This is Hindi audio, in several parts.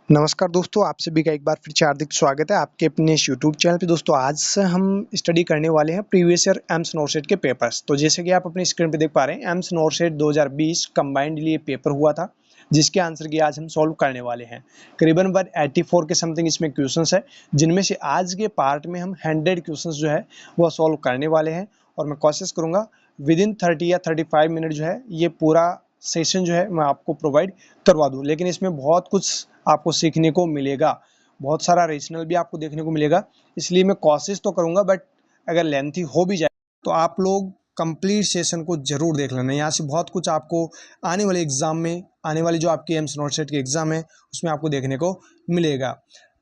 नमस्कार दोस्तों, आप सभी का एक बार फिर से हार्दिक स्वागत है आपके अपने इस यूट्यूब चैनल पे। दोस्तों आज से हम स्टडी करने वाले हैं प्रीवियस ईयर एम्स नॉरसेट के पेपर्स। तो जैसे कि आप अपनी स्क्रीन पे देख पा रहे हैं, एम्स नॉरसेट 2020 कंबाइंडली ये पेपर हुआ था, जिसके आंसर की आज हम सॉल्व करने वाले हैं। करीबन 184 के समथिंग इसमें क्वेश्चंस है, जिनमें से आज के पार्ट में हम 100 क्वेश्चंस जो है वो सॉल्व करने वाले हैं। और मैं कोशिश करूंगा विद इन 30 या 35 मिनट जो है ये पूरा सेशन जो है मैं आपको प्रोवाइड करवा दूं। लेकिन इसमें बहुत कुछ आपको सीखने को मिलेगा, बहुत सारा रेशनल भी आपको देखने को मिलेगा, इसलिए मैं कोशिश तो करूंगा, बट अगर लेंथी हो भी जाए तो आप लोग कंप्लीट सेशन को जरूर देख लेना। यहाँ से बहुत कुछ आपको आने वाले एग्जाम में, आने वाली जो आपकी एम्स नॉरसेट के एग्जाम है उसमें आपको देखने को मिलेगा।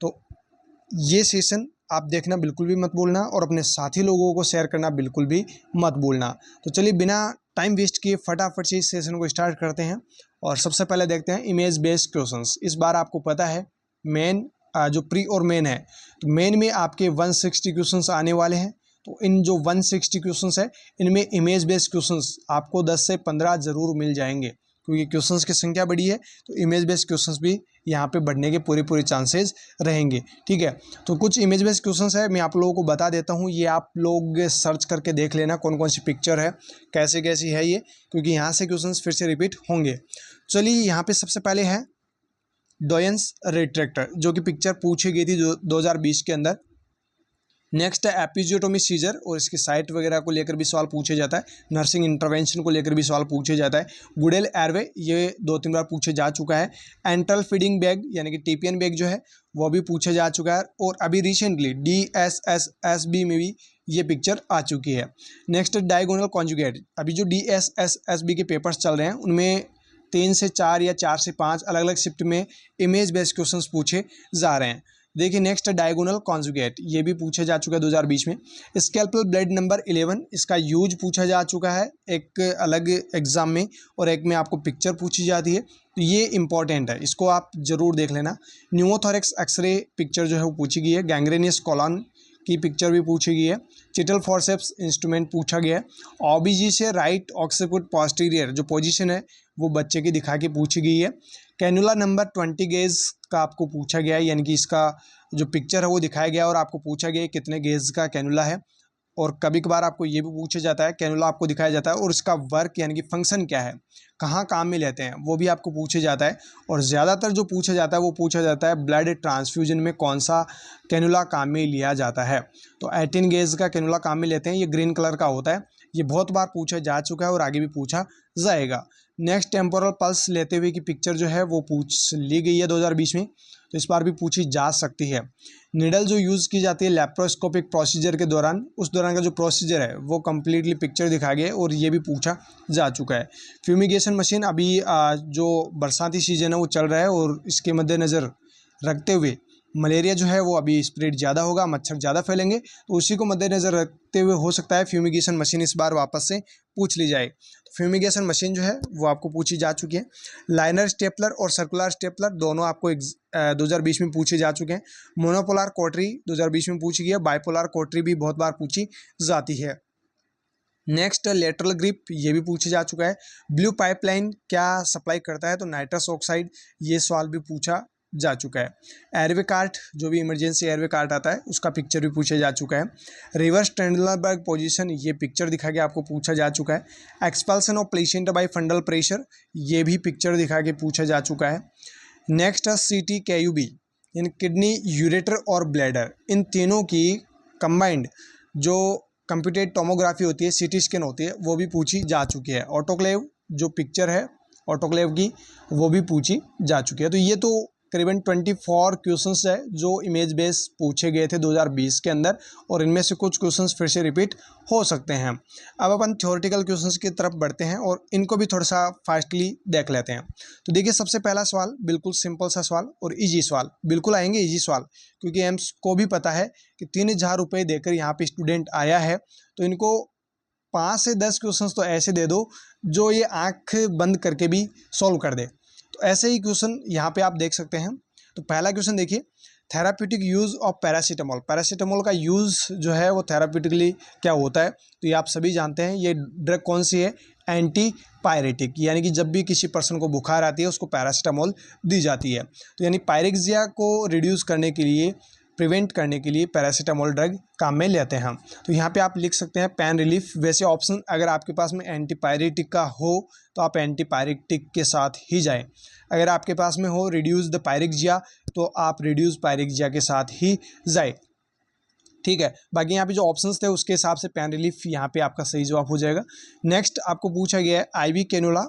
तो ये सेशन आप देखना बिल्कुल भी मत भूलना और अपने साथी लोगों को शेयर करना बिल्कुल भी मत भूलना। तो चलिए बिना टाइम वेस्ट किए फटाफट से इस सेशन को स्टार्ट करते हैं। और सबसे पहले देखते हैं इमेज बेस्ड क्वेश्चंस। इस बार आपको पता है मेन जो प्री और मेन है, तो मेन में आपके 160 क्वेश्चंस आने वाले हैं। तो इन जो 160 क्वेश्चंस है इनमें इमेज बेस्ड क्वेश्चंस आपको 10 से 15 जरूर मिल जाएंगे, क्योंकि क्वेश्चंस की संख्या बड़ी है तो इमेज बेस्ड क्वेश्चंस भी यहाँ पे बढ़ने के पूरे चांसेस रहेंगे। ठीक है, तो कुछ इमेज बेस्ड क्वेश्चंस है, मैं आप लोगों को बता देता हूँ। ये आप लोग सर्च करके देख लेना कौन कौन सी पिक्चर है, कैसे कैसी है ये, क्योंकि यहाँ से क्वेश्चंस फिर से रिपीट होंगे। चलिए यहाँ पे सबसे पहले है डोयंस रिट्रैक्टर, जो कि पिक्चर पूछी गई थी 2020 के अंदर। नेक्स्ट है एपिजियोटोमी सीजर, और इसकी साइट वगैरह को लेकर भी सवाल पूछे जाता है। नर्सिंग इंटरवेंशन को लेकर भी सवाल पूछे जाता है। गुडेल एयरवे, ये 2-3 बार पूछे जा चुका है। एंट्रल फीडिंग बैग यानी कि टीपीएन बैग जो है वो भी पूछा जा चुका है, और अभी रिसेंटली DSSSB में भी ये पिक्चर आ चुकी है। नेक्स्ट डायगोनल कॉन्जुगेट, अभी जो DSSSB के पेपर्स चल रहे हैं उनमें 3 से 4 या 4 से 5 अलग अलग शिफ्ट में इमेज बेस्ड क्वेश्चंस पूछे जा रहे हैं। देखिए नेक्स्ट डायगोनल कॉन्जुगेट, ये भी पूछा जा चुका है 2020 में। स्कैल्पल ब्लेड नंबर 11, इसका यूज पूछा जा चुका है एक अलग एग्जाम में, और एक में आपको पिक्चर पूछी जाती है, तो ये इंपॉर्टेंट है, इसको आप जरूर देख लेना। न्यूमोथोरेक्स एक्सरे पिक्चर जो है वो पूछी गई है। गैंग्रेनियस कॉलन की पिक्चर भी पूछी गई है। चिटल फॉरसेप्स इंस्ट्रूमेंट पूछा गया है। ओबीजी से राइट ऑक्सीपिट पोस्टीरियर जो पोजीशन है वो बच्चे की दिखा के पूछी गई है। कैनुला नंबर 20 गेज का आपको पूछा गया है, यानी कि इसका जो पिक्चर है वो दिखाया गया और आपको पूछा गया है कितने गेज का कैनुला है। और कभी कभार आपको ये भी पूछा जाता है, कैनुला आपको दिखाया जाता है और इसका वर्क यानी कि फंक्शन क्या है, कहाँ काम में लेते हैं, वो भी आपको पूछा जाता है। और ज़्यादातर जो पूछा जाता है वो पूछा जाता है ब्लड ट्रांसफ्यूजन में कौन सा कैनुला काम में लिया जाता है। तो 18 गेज का कैनुला काम में लेते हैं, ये ग्रीन कलर का होता है। ये बहुत बार पूछा जा चुका है और आगे भी पूछा जाएगा। नेक्स्ट टेम्पोरल पल्स लेते हुए की पिक्चर जो है वो पूछ ली गई है 2020 में, तो इस बार भी पूछी जा सकती है। निडल जो यूज़ की जाती है लैप्रोस्कोपिक प्रोसीजर के दौरान, उस दौरान का जो प्रोसीजर है वो कम्प्लीटली पिक्चर दिखा गया है और ये भी पूछा जा चुका है। फ्यूमिगेशन मशीन, अभी जो बरसाती सीजन है वो चल रहा है और इसके मद्देनज़र रखते हुए मलेरिया जो है वो अभी स्प्रेड ज़्यादा होगा, मच्छर ज़्यादा फैलेंगे, तो उसी को मद्देनज़र रखते हुए हो सकता है फ्यूमिगेशन मशीन इस बार वापस से पूछ ली जाए। फ्यूमिगेशन मशीन जो है वो आपको पूछी जा चुकी है। लाइनर स्टेपलर और सर्कुलर स्टेपलर दोनों आपको 2020 में पूछे जा चुके हैं। मोनोपोलर कोटरी 2020 में पूछी गई है। बाइपोलर कोटरी भी बहुत बार पूछी जाती है। नेक्स्ट लेटरल ग्रिप, ये भी पूछा जा चुका है। ब्लू पाइपलाइन क्या सप्लाई करता है, तो नाइट्रस ऑक्साइड, ये सवाल भी पूछा जा चुका है। एयरवे कार्ट, जो भी इमरजेंसी एयरवे कार्ट आता है उसका पिक्चर भी पूछा जा चुका है। रिवर्स ट्रेंडलबर्ग पोजीशन, ये पिक्चर दिखा के आपको पूछा जा चुका है। Expulsion of placenta by fundal pressure, ये भी पिक्चर दिखा के पूछा जा चुका है। नेक्स्ट है CTKUB, यानी किडनी, यूरेटर और ब्लैडर, इन तीनों की कंबाइंड जो कंप्यूटेड टोमोग्राफी होती है, CT स्कैन होती है, वो भी पूछी जा चुकी है। ऑटोक्लेव जो पिक्चर है ऑटोक्लेव की वो भी पूछी जा चुकी है। तो ये तो करीबन 24 क्वेश्चंस है जो इमेज बेस पूछे गए थे 2020 के अंदर, और इनमें से कुछ क्वेश्चंस फिर से रिपीट हो सकते हैं। अब अपन थ्योरेटिकल क्वेश्चंस की तरफ बढ़ते हैं और इनको भी थोड़ा सा फास्टली देख लेते हैं। तो देखिए सबसे पहला सवाल बिल्कुल सिंपल सा सवाल और ईजी सवाल, बिल्कुल आएंगे ईजी सवाल, क्योंकि एम्स को भी पता है कि 3000 रुपये देकर यहाँ पे स्टूडेंट आया है, तो इनको 5 से 10 क्वेश्चंस तो ऐसे दे दो जो ये आँख बंद करके भी सॉल्व कर दे। तो ऐसे ही क्वेश्चन यहाँ पे आप देख सकते हैं। तो पहला क्वेश्चन देखिए, therapeutic use of paracetamol, paracetamol का यूज़ जो है वो थेराप्यूटिकली क्या होता है, तो ये आप सभी जानते हैं। ये ड्रग कौन सी है, एंटी पायरेटिक, यानी कि जब भी किसी पर्सन को बुखार आती है उसको पैरासीटामोल दी जाती है। तो यानी पायरेक्सिया को रिड्यूस करने के लिए, प्रिवेंट करने के लिए पैरासीटामोल ड्रग काम में लेते हैं हम। तो यहाँ पे आप लिख सकते हैं पेन रिलीफ। वैसे ऑप्शन अगर आपके पास में एंटीपायरेटिक का हो तो आप एंटीपायरेटिक के साथ ही जाएं। अगर आपके पास में हो रिड्यूस द पायरेक्सिया तो आप रिड्यूस पायरेक्सिया के साथ ही जाए। ठीक है, बाकी यहाँ पे जो ऑप्शंस थे उसके हिसाब से पेन रिलीफ यहाँ पे आपका सही जवाब हो जाएगा। नेक्स्ट आपको पूछा गया है IV cannula,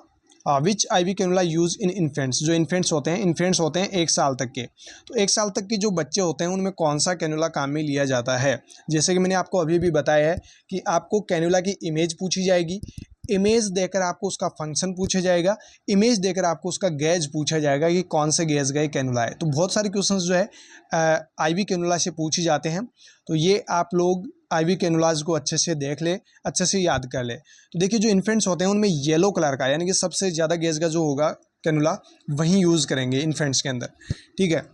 which IV cannula use in infants. जो इन्फेंट्स होते हैं 1 साल तक के, तो 1 साल तक के जो बच्चे होते हैं उनमें कौन सा कैनुला काम में लिया जाता है। जैसे कि मैंने आपको अभी भी बताया है कि आपको कैनुला की इमेज पूछी जाएगी, इमेज देकर आपको उसका फंक्शन पूछा जाएगा, इमेज देकर आपको उसका गेज पूछा जाएगा कि कौन से गेज का कैनुला है। तो बहुत सारे क्वेश्चंस जो है आईवी कैनुला से पूछे जाते हैं। तो ये आप लोग आईवी कैनुलाज को अच्छे से देख ले, अच्छे से याद कर ले। तो देखिए जो इन्फेंट्स होते हैं उनमें येलो कलर का, यानी कि सबसे ज़्यादा गेज का जो होगा कैनुला वहीं यूज़ करेंगे इन्फेंट्स के अंदर। ठीक है,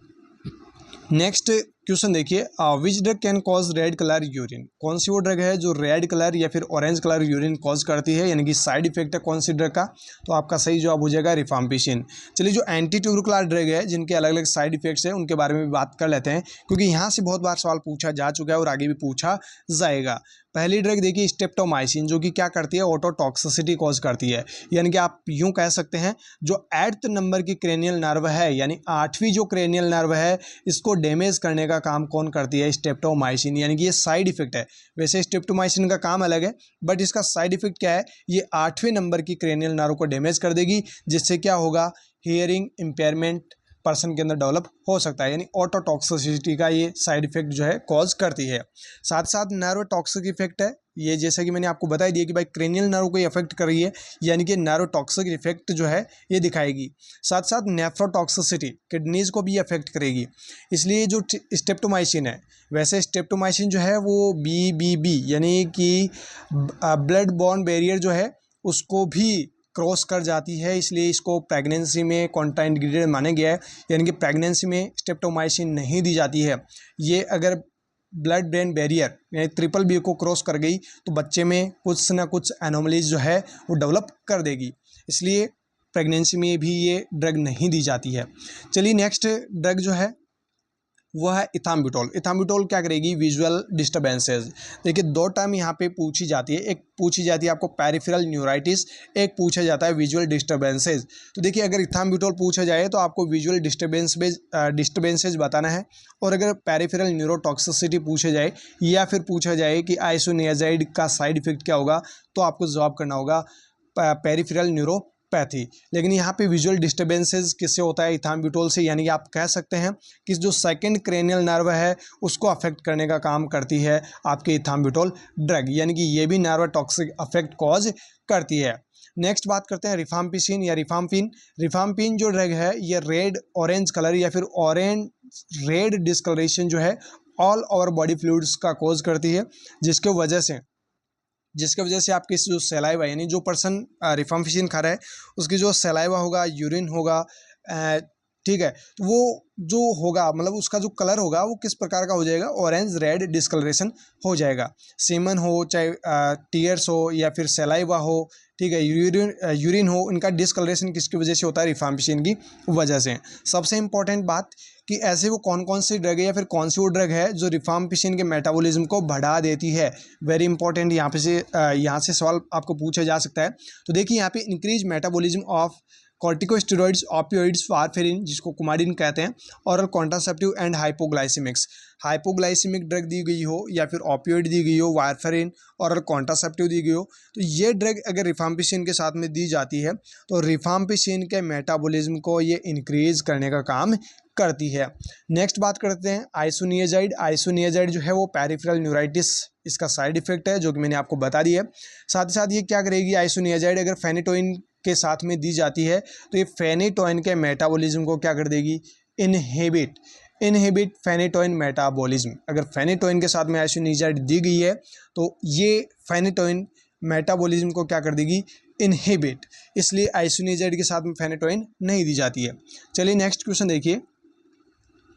नेक्स्ट क्वेश्चन देखिए, which drug can cause red colour urine. कौन सी वो ड्रग है जो रेड कलर या फिर ऑरेंज कलर यूरिन कॉज करती है, यानी कि साइड इफेक्ट है कौन सी ड्रग का। तो आपका सही जवाब हो जाएगा रिफाम्पिसिन। चलिए जो एंटी ट्यूबरकुलर ड्रग है जिनके अलग अलग साइड इफेक्ट्स हैं उनके बारे में भी बात कर लेते हैं, क्योंकि यहाँ से बहुत बार सवाल पूछा जा चुका है और आगे भी पूछा जाएगा। पहली ड्रग देखिए स्ट्रेप्टोमाइसिन, जो कि क्या करती है, ऑटोटॉक्सिसिटी कॉज करती है। यानी कि आप यूं कह सकते हैं जो 8th नंबर की क्रेनियल नर्व है, यानी 8वीं जो क्रेनियल नर्व है, इसको डैमेज करने का काम कौन करती है, स्ट्रेप्टोमाइसिन। यानी कि ये साइड इफेक्ट है। वैसे स्ट्रेप्टोमाइसिन का काम अलग है, बट इसका साइड इफेक्ट क्या है, ये 8वें नंबर की क्रेनियल नर्व को डैमेज कर देगी, जिससे क्या होगा, हियरिंग इम्पेयरमेंट पर्सन के अंदर डेवलप हो सकता है। यानी ऑटोटॉक्सिसिटी का ये साइड इफेक्ट जो है कॉज करती है। साथ साथ नर्व टॉक्सिक इफेक्ट है, ये जैसा कि मैंने आपको बता दिया कि भाई क्रेनियल नर्व को इफेक्ट कर रही है, यानी कि नर्व टॉक्सिक इफेक्ट जो है ये दिखाएगी। साथ साथ नेफ्रोटॉक्सिसिटी किडनीज को भी अफेक्ट करेगी। इसलिए जो स्ट्रेप्टोमाइसिन है, वैसे स्ट्रेप्टोमाइसिन जो है वो BBB यानी कि ब्लड बॉर्न बैरियर जो है उसको भी क्रॉस कर जाती है, इसलिए इसको प्रेगनेंसी में कॉन्ट्राइंडिकेटेड माना गया है। यानी कि प्रेगनेंसी में स्ट्रेप्टोमाइसिन नहीं दी जाती है। ये अगर ब्लड ब्रेन बैरियर यानी BBB को क्रॉस कर गई तो बच्चे में कुछ ना कुछ एनोमलीज जो है वो डेवलप कर देगी, इसलिए प्रेगनेंसी में भी ये ड्रग नहीं दी जाती है। चलिए नेक्स्ट ड्रग जो है वह है इथाम्बुटोल। इथाम्बुटोल क्या करेगी, विजुअल डिस्टर्बेंसेस। देखिए 2 टर्म यहाँ पे पूछी जाती है, एक पूछी जाती है आपको पेरिफेरल न्यूराइटिस, एक पूछा जाता है विजुअल डिस्टर्बेंसेस। तो देखिए अगर इथाम्बुटोल पूछा जाए तो आपको विजुअल डिस्टर्बेंसेस बताना है, और अगर पेरिफेरल न्यूरोटॉक्सिसिटी पूछा जाए या फिर पूछा जाए कि आइसोनियाजाइड का साइड इफेक्ट क्या होगा, तो आपको जवाब करना होगा पेरिफेरल न्यूरोपैथी। लेकिन यहाँ पे विजुअल डिस्टर्बेंसेस किससे होता है, इथाम्बुटोल से। यानी कि आप कह सकते हैं कि जो सेकंड क्रेनियल नर्व है उसको अफेक्ट करने का काम करती है आपके इथाम्बुटोल ड्रग, यानी कि ये भी नर्व टॉक्सिक अफेक्ट कॉज करती है। नेक्स्ट बात करते हैं रिफाम्पिसिन या रिफाम्पिन। रिफाम्पिन जो ड्रग है ये रेड ऑरेंज कलर या फिर ऑरेंज रेड डिस्कलरेशन जो है ऑल ओवर बॉडी फ्लूइड्स का कॉज करती है, जिसके वजह से आपकी जो सलाइवा यानी जो पर्सन रिफाम्पिसिन खा रहा है उसकी जो सलाइवा होगा, यूरिन होगा, ठीक है, तो वो जो होगा मतलब उसका जो कलर होगा वो किस प्रकार का हो जाएगा, ऑरेंज रेड डिस्कलरेशन हो जाएगा। सीमन हो चाहे टीयर्स हो या फिर सलाइवा हो, ठीक है, यूरिन हो, इनका डिस्कलरेशन किसकी वजह से होता है, रिफाम्पिसिन की वजह से। सबसे इंपॉर्टेंट बात कि ऐसे वो कौन कौन सी ड्रग है या फिर कौन सी वो ड्रग है जो रिफाम्पिसिन के मेटाबॉलिज्म को बढ़ा देती है। वेरी इंपॉर्टेंट यहाँ से सवाल आपको पूछा जा सकता है। तो देखिए यहाँ पे increase metabolism of corticosteroids, opioids, warfarin जिसको कुमारिन कहते हैं, oral contraceptive and hypoglycemics. Hypoglycemic drug दी गई हो या फिर ऑपियोइड दी गई हो, वारफेरिन, ऑरल कॉन्ट्रासेप्टिव दी गई हो, तो ये ड्रग अगर रिफाम्पिसिन के साथ में दी जाती है तो रिफाम्पिसिन के मेटाबॉलिज्म को ये इंक्रीज करने का काम करती है। नेक्स्ट बात करते हैं आइसोनियाजाइड। आइसोनियाजाइड जो है वो पेरिफेरल न्यूराइटिस इसका साइड इफेक्ट है, जो कि मैंने आपको बता दिया है। साथ ही साथ ये क्या करेगी, आइसोनियाजाइड अगर फेनेटोइन के साथ में दी जाती है तो ये फेनेटोइन के मेटाबॉलिज्म को क्या कर देगी, इनहिबिट फेनेटोइन मेटाबॉलिज्म। अगर फेनेटोइन के साथ में आइसोनियाजाइड दी गई है तो ये फेनेटोइन मेटाबॉलिज्म को क्या कर देगी, इनहिबिट, इसलिए आइसोनियाजाइड के साथ में फेनेटोइन नहीं दी जाती है। चलिए नेक्स्ट क्वेश्चन देखिए,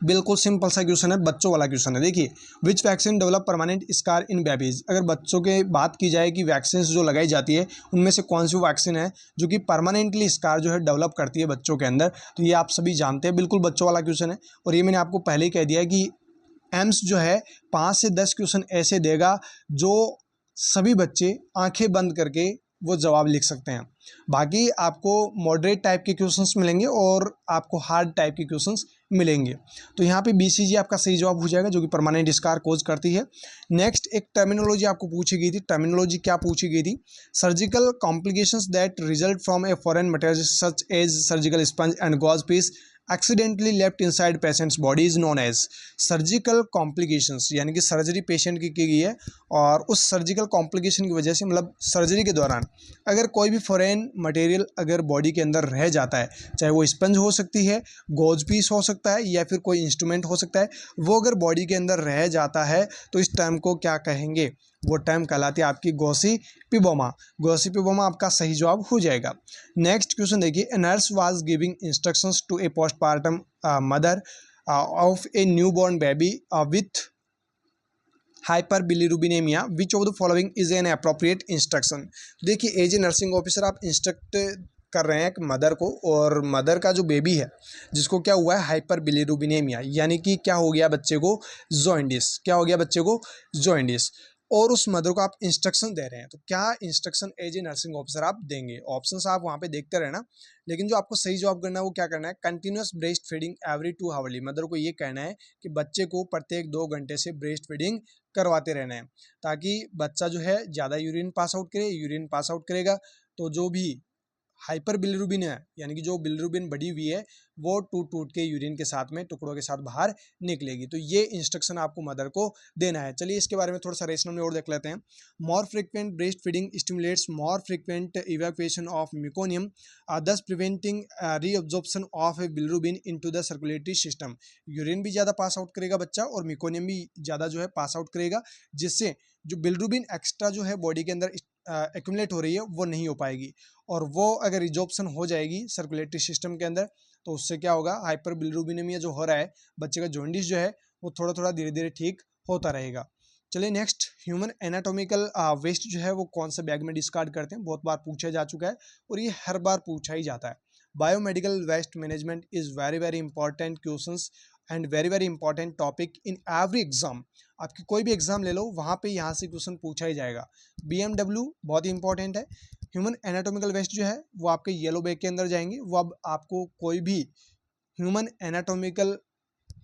बिल्कुल सिंपल सा क्वेश्चन है, बच्चों वाला क्वेश्चन है। देखिए, विच वैक्सीन डेवलप परमानेंट स्कार इन बेबीज। अगर बच्चों के बात की जाए कि वैक्सीन जो लगाई जाती है उनमें से कौन सी वैक्सीन है जो कि परमानेंटली स्कार जो है डेवलप करती है बच्चों के अंदर, तो ये आप सभी जानते हैं, बिल्कुल बच्चों वाला क्वेश्चन है। और ये मैंने आपको पहले ही कह दिया है कि एम्स जो है 5 से 10 क्वेश्चन ऐसे देगा जो सभी बच्चे आंखें बंद करके वो जवाब लिख सकते हैं। बाकी आपको मॉडरेट टाइप के क्वेश्चंस मिलेंगे और आपको हार्ड टाइप के क्वेश्चंस मिलेंगे। तो यहाँ पे बीसीजी आपका सही जवाब हो जाएगा, जो कि परमानेंट स्कार कोज करती है। नेक्स्ट एक टर्मिनोलॉजी आपको पूछी गई थी। टर्मिनोलॉजी क्या पूछी गई थी? Surgical complications that result from a foreign material such as surgical sponge and gauze piece accidentally left inside patient's body is known as. Surgical complications यानी कि सर्जरी पेशेंट की गई है और उस सर्जिकल कॉम्प्लिकेशन की वजह से, मतलब सर्जरी के दौरान अगर कोई भी फॉरेन मटेरियल अगर बॉडी के अंदर रह जाता है, चाहे वो स्पंज हो सकती है, गॉज पीस हो सकता है, या फिर कोई इंस्ट्रूमेंट हो सकता है, वो अगर बॉडी के अंदर रह जाता है तो इस टर्म को क्या कहेंगे? वो टर्म कहलाती है आपकी गॉसिपिबोमा। गॉसिपिबोमा आपका सही जवाब हो जाएगा। नेक्स्ट क्वेश्चन देखिए, a nurse was giving instructions to a postpartum mother of a newborn baby with hyperbilirubinemia, which of the following is an appropriate instruction. देखिए, एज ए नर्सिंग ऑफिसर आप इंस्ट्रक्ट कर रहे हैं एक मदर को, और मदर का जो बेबी है जिसको क्या हुआ है, हाइपरबिलिरुबिनेमिया, यानी कि क्या हो गया बच्चे को, जॉइंडिस। क्या हो गया बच्चे को, जॉइंडिस। और उस मदर को आप इंस्ट्रक्शन दे रहे हैं, तो क्या instruction as a nursing officer आप देंगे? ऑप्शंस आप वहाँ पे देखते रहना, लेकिन जो आपको सही जवाब करना है वो क्या करना है, continuous breast feeding every 2 hourly. Mother को ये कहना है कि बच्चे को प्रत्येक 2 घंटे से ब्रेस्ट फीडिंग करवाते रहना है, ताकि बच्चा जो है ज़्यादा यूरिन पास आउट करे। यूरिन पास आउट करेगा तो जो भी हाइपर बिलिरुबिन है, यानी कि जो बिलिरुबिन बढ़ी हुई है, वो टूट टूट के यूरिन के साथ में टुकड़ों के साथ बाहर निकलेगी। तो ये इंस्ट्रक्शन आपको मदर को देना है। चलिए इसके बारे में थोड़ा सा रेशनल में और देख लेते हैं। More frequent breast feeding stimulates more frequent evacuation of meconium, thus preventing reabsorption of bilirubin into the circulatory system. Urine भी ज़्यादा पास आउट करेगा बच्चा और मिकोनियम भी ज़्यादा जो है पास आउट करेगा, जिससे जो बिलिरुबिन एक्स्ट्रा जो है बॉडी के अंदर एक्यूमुलेट हो रही है वो नहीं हो पाएगी, और वो अगर रिजॉर्प्शन हो जाएगी सर्कुलेटरी सिस्टम के अंदर तो उससे क्या होगा, हाइपर बिलिरुबिनेमिया जो हो रहा है बच्चे का, जॉन्डिस जो है वो थोड़ा थोड़ा धीरे धीरे ठीक होता रहेगा। चलिए नेक्स्ट, ह्यूमन एनाटॉमिकल वेस्ट जो है वो कौन से बैग में डिस्कार्ड करते हैं? बहुत बार पूछा जा चुका है और ये हर बार पूछा ही जाता है। Biomedical waste management is very very important questions and very very important topic in every exam. आपकी कोई भी एग्जाम ले लो, वहाँ पे यहाँ से क्वेश्चन पूछा ही जाएगा। BMW बहुत ही इंपॉर्टेंट है। ह्यूमन एनाटॉमिकल वेस्ट जो है वो आपके येलो बैग के अंदर जाएंगे। वो अब आपको कोई भी ह्यूमन एनाटॉमिकल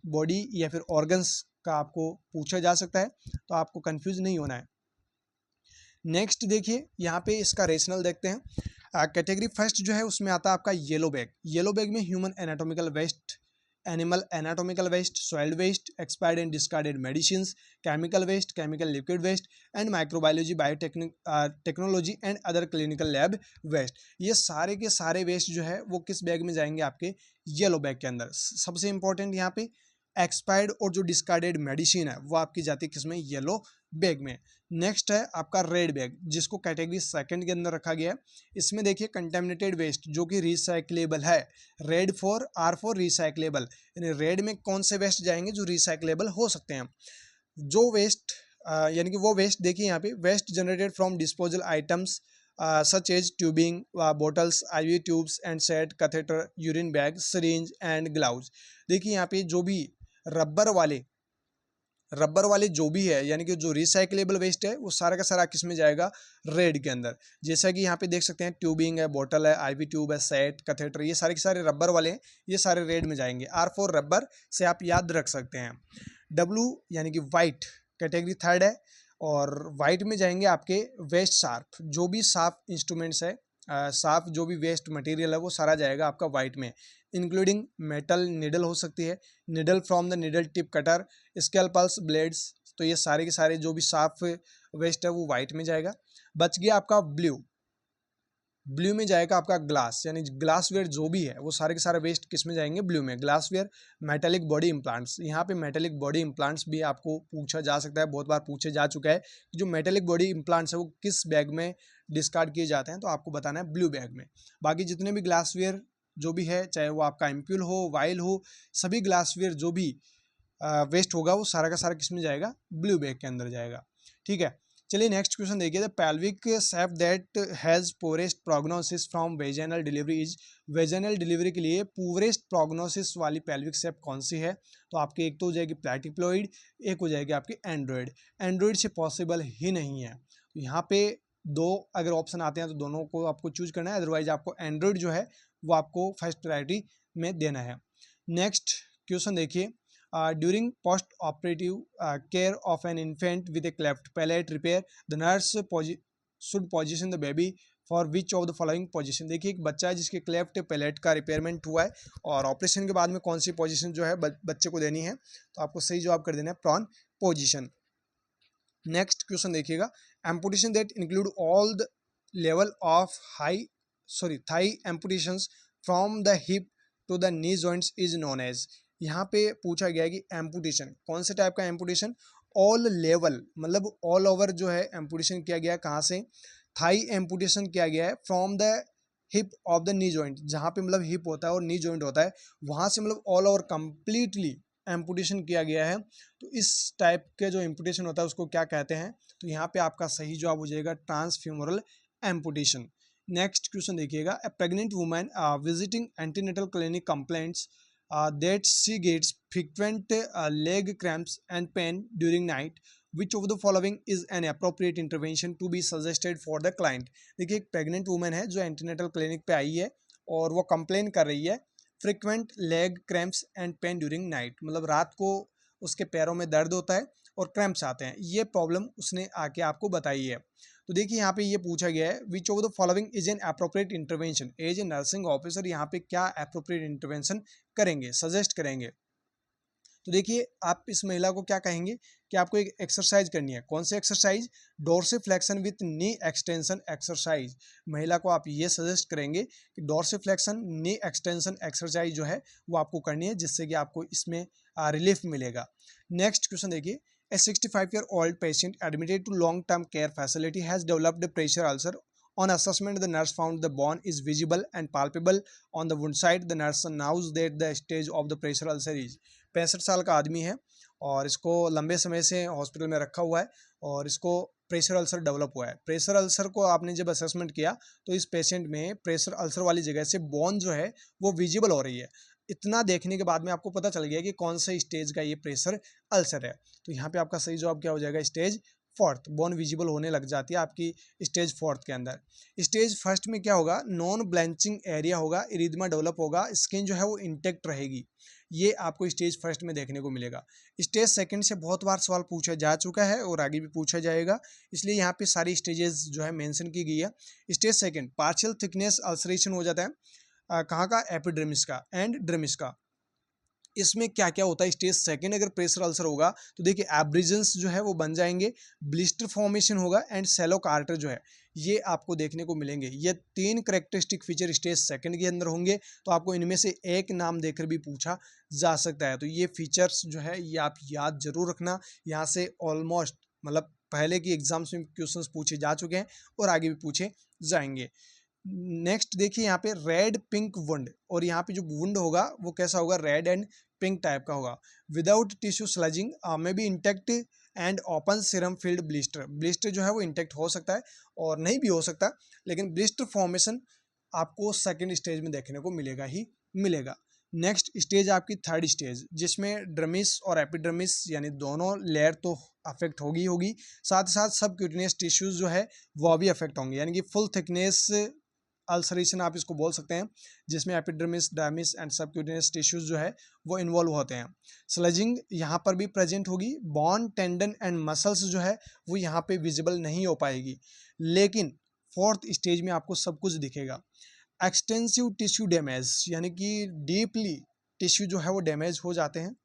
बॉडी या फिर ऑर्गन्स का आपको पूछा जा सकता है, तो आपको कंफ्यूज नहीं होना है। नेक्स्ट देखिए, यहाँ पे इसका रेशनल देखते हैं। कैटेगरी फर्स्ट जो है उसमें आता है आपका येलो बैग। येलो बैग में human anatomical waste, animal anatomical waste, soiled waste, expired and discarded medicines, chemical waste, chemical liquid waste and microbiology, technology and other clinical lab waste. ये सारे के सारे वेस्ट जो है वो किस बैग में जाएंगे, आपके येलो बैग के अंदर। सबसे इंपॉर्टेंट यहाँ पे एक्सपायर्ड और जो डिस्कार्डेड मेडिसिन है वो आपकी जाती है किसमें, येलो बैग में। नेक्स्ट है आपका रेड बैग, जिसको कैटेगरी सेकंड के अंदर रखा गया है। इसमें देखिए कंटेमिनेटेड वेस्ट जो कि रिसाइक्लेबल है, red for R for recyclable, यानी रेड में कौन से वेस्ट जाएंगे जो रिसाइक्लेबल हो सकते हैं। जो वेस्ट यानी कि वो वेस्ट देखिए यहाँ पे, waste generated from disposal items such as tubing, bottles, IV tubes and set, catheter, urine bag, syringe and gloves। देखिए यहाँ पे जो भी रबर वाले जो भी है, यानी कि जो रिसाइक्लेबल वेस्ट है वो सारा का सारा किस में जाएगा, रेड के अंदर। जैसा कि यहाँ पे देख सकते हैं, ट्यूबिंग है, बोतल है, IV ट्यूब है, सेट, कैथेटर, ये सारे के सारे रबर वाले हैं, ये सारे रेड में जाएंगे। R फॉर रबर से आप याद रख सकते हैं। W यानी कि वाइट, कैटेगरी थर्ड है, और वाइट में जाएंगे आपके वेस्ट शार्प, जो भी शार्प इंस्ट्रूमेंट्स है, शार्प जो भी वेस्ट मटेरियल है वो सारा जाएगा आपका वाइट में, इंक्लूडिंग मेटल निडल हो सकती है, needle from the needle tip cutter, scalpels, blades. तो ये सारे के सारे जो भी शार्प वेस्ट है वो वाइट में जाएगा। बच गया आपका ब्लू में जाएगा आपका ग्लास, यानी ग्लासवेयर जो भी है वो सारे के सारे वेस्ट किस में जाएंगे, ब्लू में। ग्लासवेयर, मेटेलिक बॉडी इम्प्लांट्स, यहाँ पे मेटेलिक बॉडी इम्प्लांट्स भी आपको पूछा जा सकता है, बहुत बार पूछे जा चुका है। जो मेटेलिक बॉडी इम्प्लांट्स है वो किस बैग में डिस्कार्ड किए जाते हैं, तो आपको बताना है ब्लू बैग में। बाकी जितने भी ग्लासवेयर जो भी है, चाहे वो आपका एम्प्यूल हो, वाइल हो, सभी ग्लासवेयर जो भी वेस्ट होगा वो सारा का सारा किस में जाएगा, ब्लू बैग के अंदर जाएगा। ठीक है, चलिए नेक्स्ट क्वेश्चन देखिए। The pelvic safe that has forest prognosis from vaginal delivery is, vaginal delivery के लिए पूरेस्ट प्रोग्नोसिस वाली पेल्विक सेफ कौन सी है? तो आपकी एक तो हो जाएगी प्लैटिप्लॉइड, एक हो जाएगी आपकी एंड्रॉइड। एंड्रॉइड से पॉसिबल ही नहीं है, तो यहाँ पे दो अगर ऑप्शन आते हैं तो दोनों को आपको चूज करना है, अदरवाइज आपको एंड्रॉइड जो है वो आपको फर्स्ट प्रायोरिटी में देना है। नेक्स्ट क्वेश्चन देखिए। During post-operative care of an infant with a cleft palate repair, the nurse should position the baby for which of the following position। देखिए एक बच्चा है जिसके क्लेफ्ट पैलेट का रिपेयरमेंट हुआ है और ऑपरेशन के बाद में कौन सी पोजीशन जो है बच्चे को देनी है, तो आपको सही जवाब कर देना है प्रॉन पोजीशन। नेक्स्ट क्वेश्चन देखिएगा। Amputation that include all the level of thigh amputations from the hip to the knee joints is known as. यहाँ पे पूछा गया है कि एम्पुटेशन कौन से टाइप का एम्पुटेशन, ऑल लेवल मतलब ऑल ओवर जो है एम्पुटेशन किया गया है, कहाँ से, थाई एम्पुटेशन किया गया है from the hip of the knee joint, जहाँ पे मतलब हिप होता है और नी जॉइंट होता है वहाँ से मतलब ऑल ओवर कंप्लीटली एम्पुटेशन किया गया है। तो इस टाइप के जो एम्पुटेशन होता है उसको क्या कहते हैं, तो यहाँ पे आपका सही जवाब हो जाएगा ट्रांसफ्यूमरल एम्पुटेशन। नेक्स्ट क्वेश्चन देखिएगा। अ pregnant women visiting antenatal clinic complaints that she gets frequent leg cramps and pain during night, which of the following is an appropriate intervention to be suggested for the client। देखिए एक प्रेग्नेंट वुमेन है जो एंटीनेटल क्लिनिक पे आई है और वो कंप्लेन कर रही है frequent leg cramps and pen during night, मतलब रात को उसके पैरों में दर्द होता है और क्रैम्प्स आते हैं, ये प्रॉब्लम उसने आके आपको बताई है। तो देखिए यहाँ पे ये पूछा गया है which of the following is an appropriate intervention, as a nursing officer यहाँ पे क्या एप्रोप्रिएट इंटरवेंशन करेंगे, सजेस्ट करेंगे। तो देखिए आप इस महिला को क्या कहेंगे कि आपको एक एक्सरसाइज करनी है, कौन सी exercise, dorsiflexion with knee extension exercise. महिला को आप ये सजेस्ट करेंगे कि डोर्सिफ्लेक्शन नी एक्सटेंशन एक्सरसाइज जो है वो आपको करनी है, जिससे कि आपको इसमें रिलीफ मिलेगा। नेक्स्ट क्वेश्चन देखिए। A 65-year-old patient admitted to long-term care facility has developed a pressure ulcer. On assessment, the nurse found the bone is visible and palpable on the wound side. The nurse knows that the stage of the pressure ulcer is। 65 साल का आदमी है और इसको लंबे समय से हॉस्पिटल में रखा हुआ है और इसको प्रेशर अल्सर डेवलप हुआ है। प्रेशर अल्सर को आपने जब असेसमेंट किया तो इस पेशेंट में प्रेशर अल्सर वाली जगह से बोन जो है वो विजिबल हो रही है। इतना देखने के बाद में आपको पता चल गया कि कौन से स्टेज का ये प्रेशर अल्सर है, तो यहाँ पे आपका सही जवाब क्या हो जाएगा, स्टेज फोर्थ। बोन विजिबल होने लग जाती है आपकी स्टेज फोर्थ के अंदर। स्टेज फर्स्ट में क्या होगा, नॉन ब्लैंचिंग एरिया होगा, इरिदमा डेवलप होगा, स्किन जो है वो इंटेक्ट रहेगी, ये आपको स्टेज फर्स्ट में देखने को मिलेगा। स्टेज सेकंड से बहुत बार सवाल पूछा जा चुका है और आगे भी पूछा जाएगा, इसलिए यहाँ पे सारी स्टेजेस जो है मेंशन की गई है। Stage second partial thickness ulceration हो जाता है, कहाँ का, एपिडर्मिस का एंड ड्रमिस का। इसमें क्या क्या होता है, स्टेज सेकंड अगर प्रेशर अल्सर होगा तो देखिए एब्रिजन्स जो है वो बन जाएंगे, ब्लिस्टर फॉर्मेशन होगा एंड सेलो कार्टर जो है ये आपको देखने को मिलेंगे। ये 3 करेक्टरिस्टिक फीचर स्टेज सेकंड के अंदर होंगे, तो आपको इनमें से एक नाम देकर भी पूछा जा सकता है। तो ये फीचर्स जो है ये आप याद जरूर रखना, यहाँ से ऑलमोस्ट मतलब पहले की एग्जाम्स में क्वेश्चंस पूछे जा चुके हैं और आगे भी पूछे जाएंगे। नेक्स्ट देखिए यहाँ पे रेड पिंक वुंड, और यहाँ पे जो वुंड होगा वो कैसा होगा, रेड एंड पिंक टाइप का होगा। Without tissue sloughing may be intact and open serum filled blister. Blister जो है वो इंटेक्ट हो सकता है और नहीं भी हो सकता, लेकिन ब्लिस्टर फॉर्मेशन आपको सेकेंड स्टेज में देखने को मिलेगा ही मिलेगा। नेक्स्ट स्टेज आपकी थर्ड स्टेज, जिसमें ड्रमिस और एपिडर्मिस यानी दोनों लेयर तो अफेक्ट होगी, साथ ही साथ सब क्यूटेनियस टिश्यूज जो है वो भी अफेक्ट होंगे, यानी कि फुल थिकनेस अल्सरेशन आप इसको बोल सकते हैं, जिसमें epidermis, dermis and subcutaneous tissues जो है वो इन्वॉल्व होते हैं। स्लजिंग यहाँ पर भी प्रेजेंट होगी, बॉन, टेंडन एंड मसल्स जो है वो यहाँ पे विजिबल नहीं हो पाएगी, लेकिन फोर्थ स्टेज में आपको सब कुछ दिखेगा। एक्सटेंसिव टिश्यू डैमेज, यानी कि डीपली टिश्यू जो है वो डैमेज हो जाते हैं,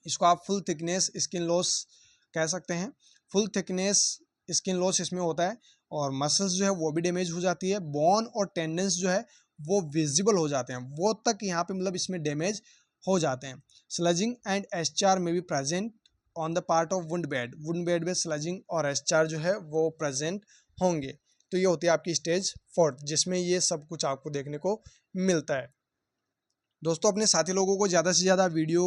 इसको आप फुल थिकनेस स्किन लॉस कह सकते हैं। फुल थिकनेस स्किन लॉस इसमें होता है और मसल्स जो है वो भी डैमेज हो जाती है, बोन और टेंडेंस जो है वो विजिबल हो जाते हैं, वो तक यहाँ पे मतलब इसमें डैमेज हो जाते हैं। स्लजिंग एंड एस्चार में भी present on the part of wound bed में स्लजिंग और एस्चार जो है वो प्रेजेंट होंगे। तो ये होती है आपकी स्टेज फोर्थ, जिसमें ये सब कुछ आपको देखने को मिलता है। दोस्तों अपने साथी लोगों को ज़्यादा से ज़्यादा वीडियो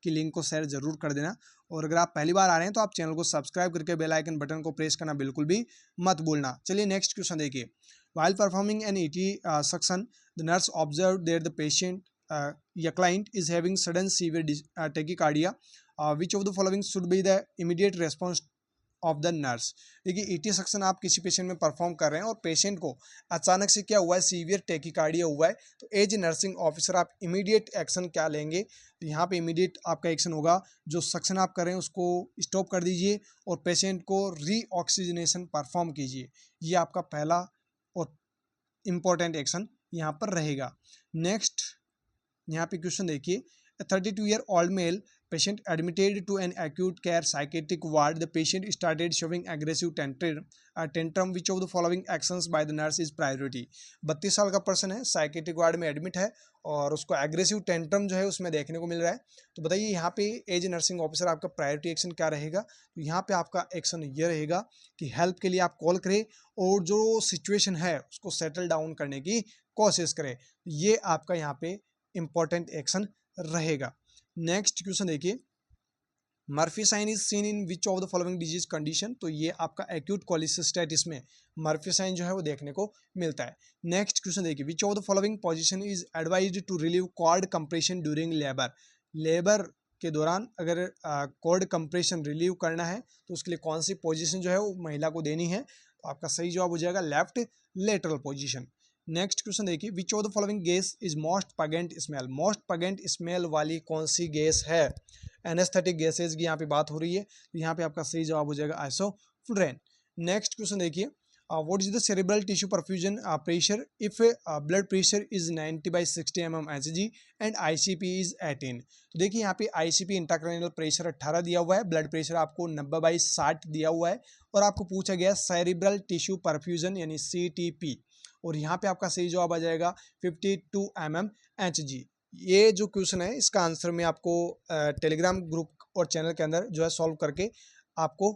की लिंक को शेयर जरूर कर देना, और अगर आप पहली बार आ रहे हैं तो आप चैनल को सब्सक्राइब करके बेल आइकन बटन को प्रेस करना बिल्कुल भी मत भूलना। चलिए नेक्स्ट क्वेश्चन देखिए। While performing an ET suction, the nurse observed that the patient या client is having sudden severe tachycardia. Which of the following should be the immediate response of the nurse. देखिए ईटी सेक्शन आप किसी पेशेंट में परफॉर्म कर रहे हैं और पेशेंट को अचानक से क्या हुआ है, सीवियर टेकिकार्डिया हुआ है, तो एज नर्सिंग ऑफिसर आप इमीडिएट एक्शन क्या लेंगे। तो यहाँ पे इमीडिएट आपका एक्शन होगा, जो सेक्शन आप कर रहे हैं उसको स्टॉप कर दीजिए और पेशेंट को रीऑक्सीजनेशन परफॉर्म कीजिए। ये आपका पहला और इम्पोर्टेंट एक्शन यहाँ पर रहेगा। नेक्स्ट यहाँ पे क्वेश्चन देखिए। A 32-year-old male patient admitted to an acute care psychiatric ward. The patient started showing aggressive tantrum. Which of the following actions by the nurse is priority? 32 साल का पर्सन है, साइकेट्रिक वार्ड में एडमिट है और उसको एग्रेसिव टेंट्रम जो है उसमें देखने को मिल रहा है। तो बताइए यहाँ पे एज नर्सिंग ऑफिसर आपका प्रायोरिटी एक्शन क्या रहेगा। तो यहाँ पे आपका एक्शन ये रहेगा कि हेल्प के लिए आप कॉल करें और जो सिचुएशन है उसको सेटल डाउन करने की कोशिश करें। ये आपका यहाँ पे इंपॉर्टेंट एक्शन रहेगा। नेक्स्ट क्वेश्चन देखिए। Murphy sign is seen in which of the following disease condition. तो ये आपका एक्यूट कोलिसिस्टाइटिस में मर्फी साइन जो है वो देखने को मिलता है। नेक्स्ट क्वेश्चन देखिए। Which of the following position is advised to relieve cord compression during labour. Labour के दौरान अगर कॉर्ड कंप्रेशन रिलीव करना है तो उसके लिए कौन सी पोजीशन जो है वो महिला को देनी है। तो आपका सही जवाब हो जाएगा left lateral position. Next question देखिए। Which of the following gas is most pungent smell. Most pungent smell वाली कौन सी गैस है। एनेस्थेटिक गैसेज की यहाँ पे बात हो रही है, तो यहाँ पे आपका सही जवाब हो जाएगा आइसोफ्लुरेन। नेक्स्ट क्वेश्चन देखिए। What is the cerebral tissue perfusion pressure if blood pressure is 90/60 mm Hg and ICP is 18। तो देखिए यहाँ पे ICP इंट्राक्रैनियल प्रेशर 18 दिया हुआ है, ब्लड प्रेशर आपको 90/60 दिया हुआ है और आपको पूछा गया सेरेब्रल टिश्यू परफ्यूजन यानी CTP, और यहाँ पे आपका सही जवाब आ जाएगा 52 mm Hg। ये जो क्वेश्चन है इसका आंसर मैं आपको टेलीग्राम ग्रुप और चैनल के अंदर जो है सॉल्व करके आपको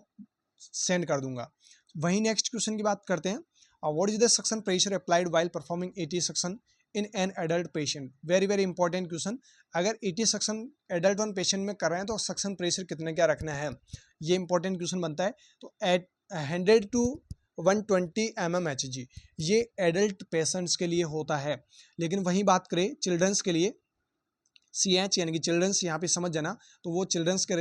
सेंड कर दूंगा। वहीं नेक्स्ट क्वेश्चन की बात करते हैं। What is the suction pressure applied while performing ET suction in an adult patient. Very very important question. अगर ET suction adult one patient में कर रहे हैं तो सक्शन प्रेशर कितने क्या रखना है, ये इंपॉर्टेंट क्वेश्चन बनता है। तो 100 to 120 mm Hg ये एडल्ट पेशेंट्स के लिए होता है। लेकिन वहीं बात करें चिल्ड्रंस के लिए, CH यानी कि चिल्ड्रंस यहाँ पे समझ जाना, तो वो चिल्ड्रंस के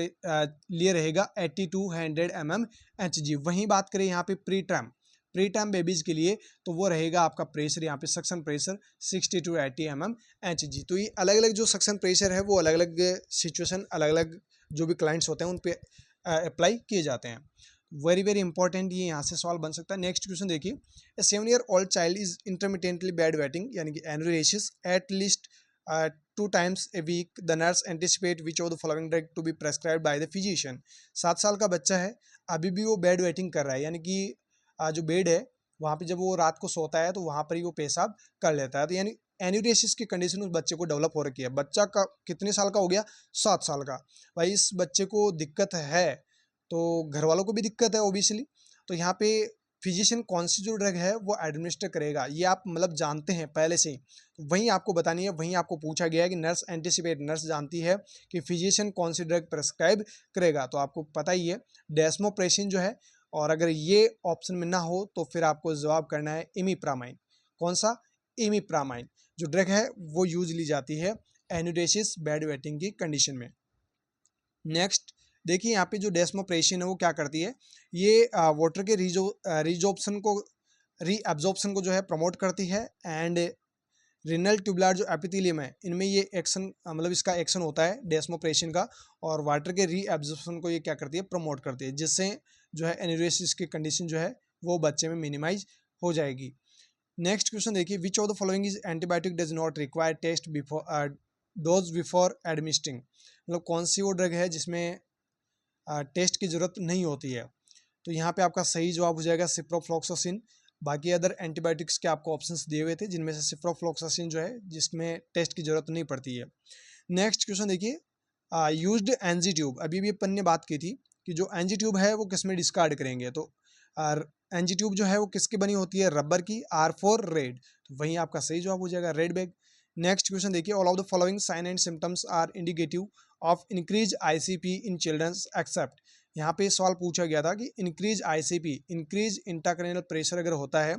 लिए रहेगा 80 to 100 mm Hg। वहीं बात करें यहाँ पे प्री टर्म बेबीज के लिए तो वो रहेगा आपका प्रेशर यहाँ पे suction pressure 60 to 80 mm Hg। तो ये अलग अलग जो सक्शन प्रेशर है वो अलग अलग सिचुएशन अलग अलग जो भी क्लाइंट्स होते हैं उन पे अप्लाई किए जाते हैं। वेरी वेरी इंपॉर्टेंट ये यहाँ से सवाल बन सकता है। नेक्स्ट क्वेश्चन देखिए। ए 7-year-old child is intermittently bed wetting यानी कि एनुरेसिस at least 2 times a week. The nurse anticipate which of the following drug to be prescribed by the physician। 7 साल का बच्चा है, अभी भी वो बेड वेटिंग कर रहा है, यानी कि जो बेड है वहाँ पे जब वो रात को सोता है तो वहाँ पर ही वो पेशाब कर लेता है। तो यानी एन्यूरेसिस की कंडीशन उस बच्चे को डेवलप हो रखी है। बच्चा का कितने साल का हो गया, 7 साल का। भाई इस बच्चे को दिक्कत है तो घर वालों को भी दिक्कत है ओबियसली। तो यहाँ पे फिजिशियन कौन सी जो ड्रग है वो एडमिनिस्टर करेगा ये आप मतलब जानते हैं पहले से ही, तो वहीं आपको बतानी है। वहीं आपको पूछा गया है कि नर्स एंटिसिपेट, नर्स जानती है कि फिजिशियन कौन सी ड्रग प्रेस्क्राइब करेगा। तो आपको पता ही है डेस्मोप्रेसिन जो है, और अगर ये ऑप्शन में ना हो तो फिर आपको जवाब करना है इमिप्रामाइन। कौन सा, इमिप्रामाइन जो ड्रग है वो यूज ली जाती है एनुरेसिस बेड वेटिंग की कंडीशन में। नेक्स्ट देखिए यहाँ पे जो डेस्मोप्रेसिन है वो क्या करती है, ये वाटर के रीजॉर्प्शन को जो है प्रमोट करती है एंड रिनल ट्यूबुलर जो एपिथेलियम है इनमें ये एक्शन मतलब इसका एक्शन होता है डेस्मोप्रेसिन का, और वाटर के रीअब्जॉर्प्शन को ये क्या करती है, प्रमोट करती है, जिससे जो है एनुरेसिस की कंडीशन जो है वो बच्चे में मिनिमाइज हो जाएगी। नेक्स्ट क्वेश्चन देखिए। Which of the following is antibiotic does not require test before dose before administering. मतलब कौन सी वो ड्रग है जिसमें टेस्ट की जरूरत नहीं होती है। तो यहाँ पे आपका सही जवाब हो जाएगा सिप्रोफ्लॉक्सासिन। बाकी अदर एंटीबायोटिक्स के आपको ऑप्शंस दिए हुए थे जिनमें से सिप्रोफ्लॉक्सासिन जो है जिसमें टेस्ट की जरूरत नहीं पड़ती है। नेक्स्ट क्वेश्चन देखिए। यूज्ड एनजी ट्यूब, अभी भी अपन ने बात की थी कि जो एनजी ट्यूब है वो किस में डिस्कार्ड करेंगे। तो एनजी ट्यूब जो है वो किसकी बनी होती है, रबर की, R4 रेड। तो वहीं आपका सही जवाब हो जाएगा रेड बैग। नेक्स्ट क्वेश्चन देखिए, all of the following sign and symptoms are indicative of increase ICP in childrens except. यहाँ पे सवाल पूछा गया था कि increase ICP, increase intracranial pressure अगर होता है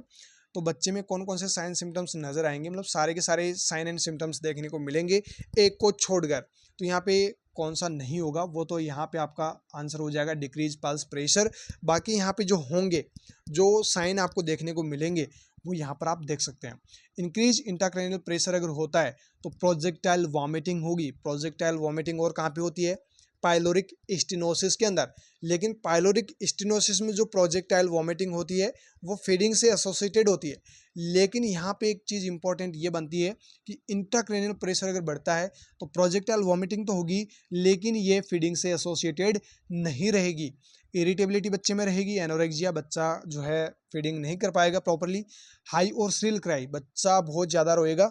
तो बच्चे में कौन कौन से साइन सिम्टम्स नजर आएंगे, मतलब सारे के सारे साइन एंड सिम्टम्स देखने को मिलेंगे एक को छोड़कर। तो यहाँ पे कौन सा नहीं होगा, वो तो यहाँ पे आपका आंसर हो जाएगा डिक्रीज पल्स प्रेशर। बाकी यहाँ पे जो होंगे, जो साइन आपको देखने को मिलेंगे वो यहाँ पर आप देख सकते हैं। इंक्रीज इंट्राक्रैनियल प्रेशर अगर होता है तो प्रोजेक्टाइल वॉमिटिंग होगी। प्रोजेक्टाइल वॉमिटिंग और कहाँ पे होती है, पाइलोरिक स्टेनोसिस के अंदर। लेकिन पाइलोरिक स्टेनोसिस में जो प्रोजेक्टाइल वॉमिटिंग होती है वो फीडिंग से एसोसिएटेड होती है। लेकिन यहाँ पे एक चीज़ इंपॉर्टेंट ये बनती है कि इंट्राक्रैनियल प्रेशर अगर बढ़ता है तो प्रोजेक्टाइल वॉमिटिंग तो होगी, लेकिन ये फीडिंग से एसोसिएटेड नहीं रहेगी। इरिटेबिलिटी बच्चे में रहेगी, एनोरेक्सिया, बच्चा जो है फीडिंग नहीं कर पाएगा प्रॉपरली। हाई और श्रिल क्राई, बच्चा बहुत ज़्यादा रोएगा।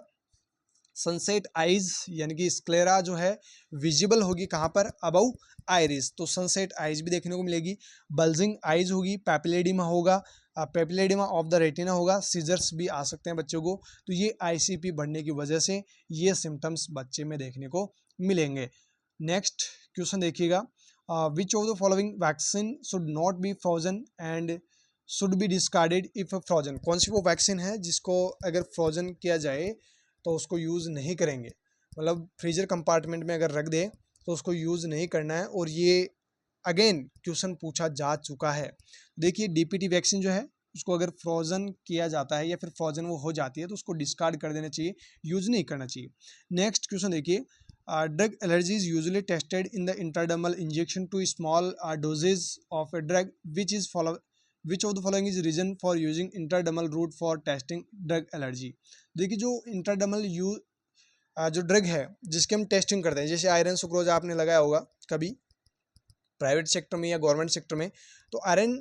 सनसेट आइज यानी कि स्क्लेरा जो है विजिबल होगी कहाँ पर, अबव आइरिस, तो सनसेट आइज भी देखने को मिलेगी। बल्जिंग आइज होगी, पैपिलेडिमा होगा, पैपिलेडिमा ऑफ द रेटिना होगा, सीजर्स भी आ सकते हैं बच्चों को। तो ये आईसीपी बढ़ने की वजह से ये सिम्टम्स बच्चे में देखने को मिलेंगे। नेक्स्ट क्वेश्चन देखिएगा, विच of the following vaccine should not be frozen and should be discarded if frozen. कौन सी वो वैक्सीन है जिसको अगर फ्रोजन किया जाए तो उसको यूज़ नहीं करेंगे, मतलब फ्रीजर कंपार्टमेंट में अगर रख दे तो उसको यूज़ नहीं करना है। और ये अगेन क्वेश्चन पूछा जा चुका है। देखिए डीपीटी वैक्सीन जो है उसको अगर फ्रोजन किया जाता है या फिर फ्रोजन वो हो जाती है तो उसको डिस्कार्ड कर देना चाहिए, यूज़ नहीं करना चाहिए। नेक्स्ट क्वेश्चन देखिए, drug allergy is usually tested in the intradermal injection to small dosages of a drug which is follow which of the following is reason for using intradermal route for testing drug allergy. देखिए जो इंट्राडर्मल जो ड्रग है जिसके हम टेस्टिंग करते हैं, जैसे आयरन सुक्रोज आपने लगाया होगा कभी प्राइवेट सेक्टर में या गवर्नमेंट सेक्टर में, तो आयरन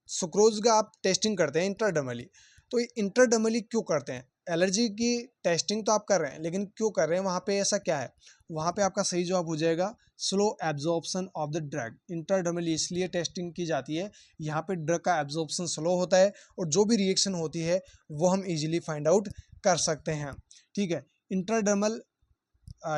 सुक्रोज का आप टेस्टिंग करते हैं इंट्राडर्मली। तो ये इंट्राडर्मली क्यों करते हैं, एलर्जी की टेस्टिंग तो आप कर रहे हैं लेकिन क्यों कर रहे हैं, वहाँ पे ऐसा क्या है। वहाँ पे आपका सही जवाब हो जाएगा slow absorption of the drug. Intradermally इसलिए टेस्टिंग की जाती है, यहाँ पे ड्रग का एब्जॉर्प्शन स्लो होता है और जो भी रिएक्शन होती है वो हम इजीली फाइंड आउट कर सकते हैं। ठीक है, intradermal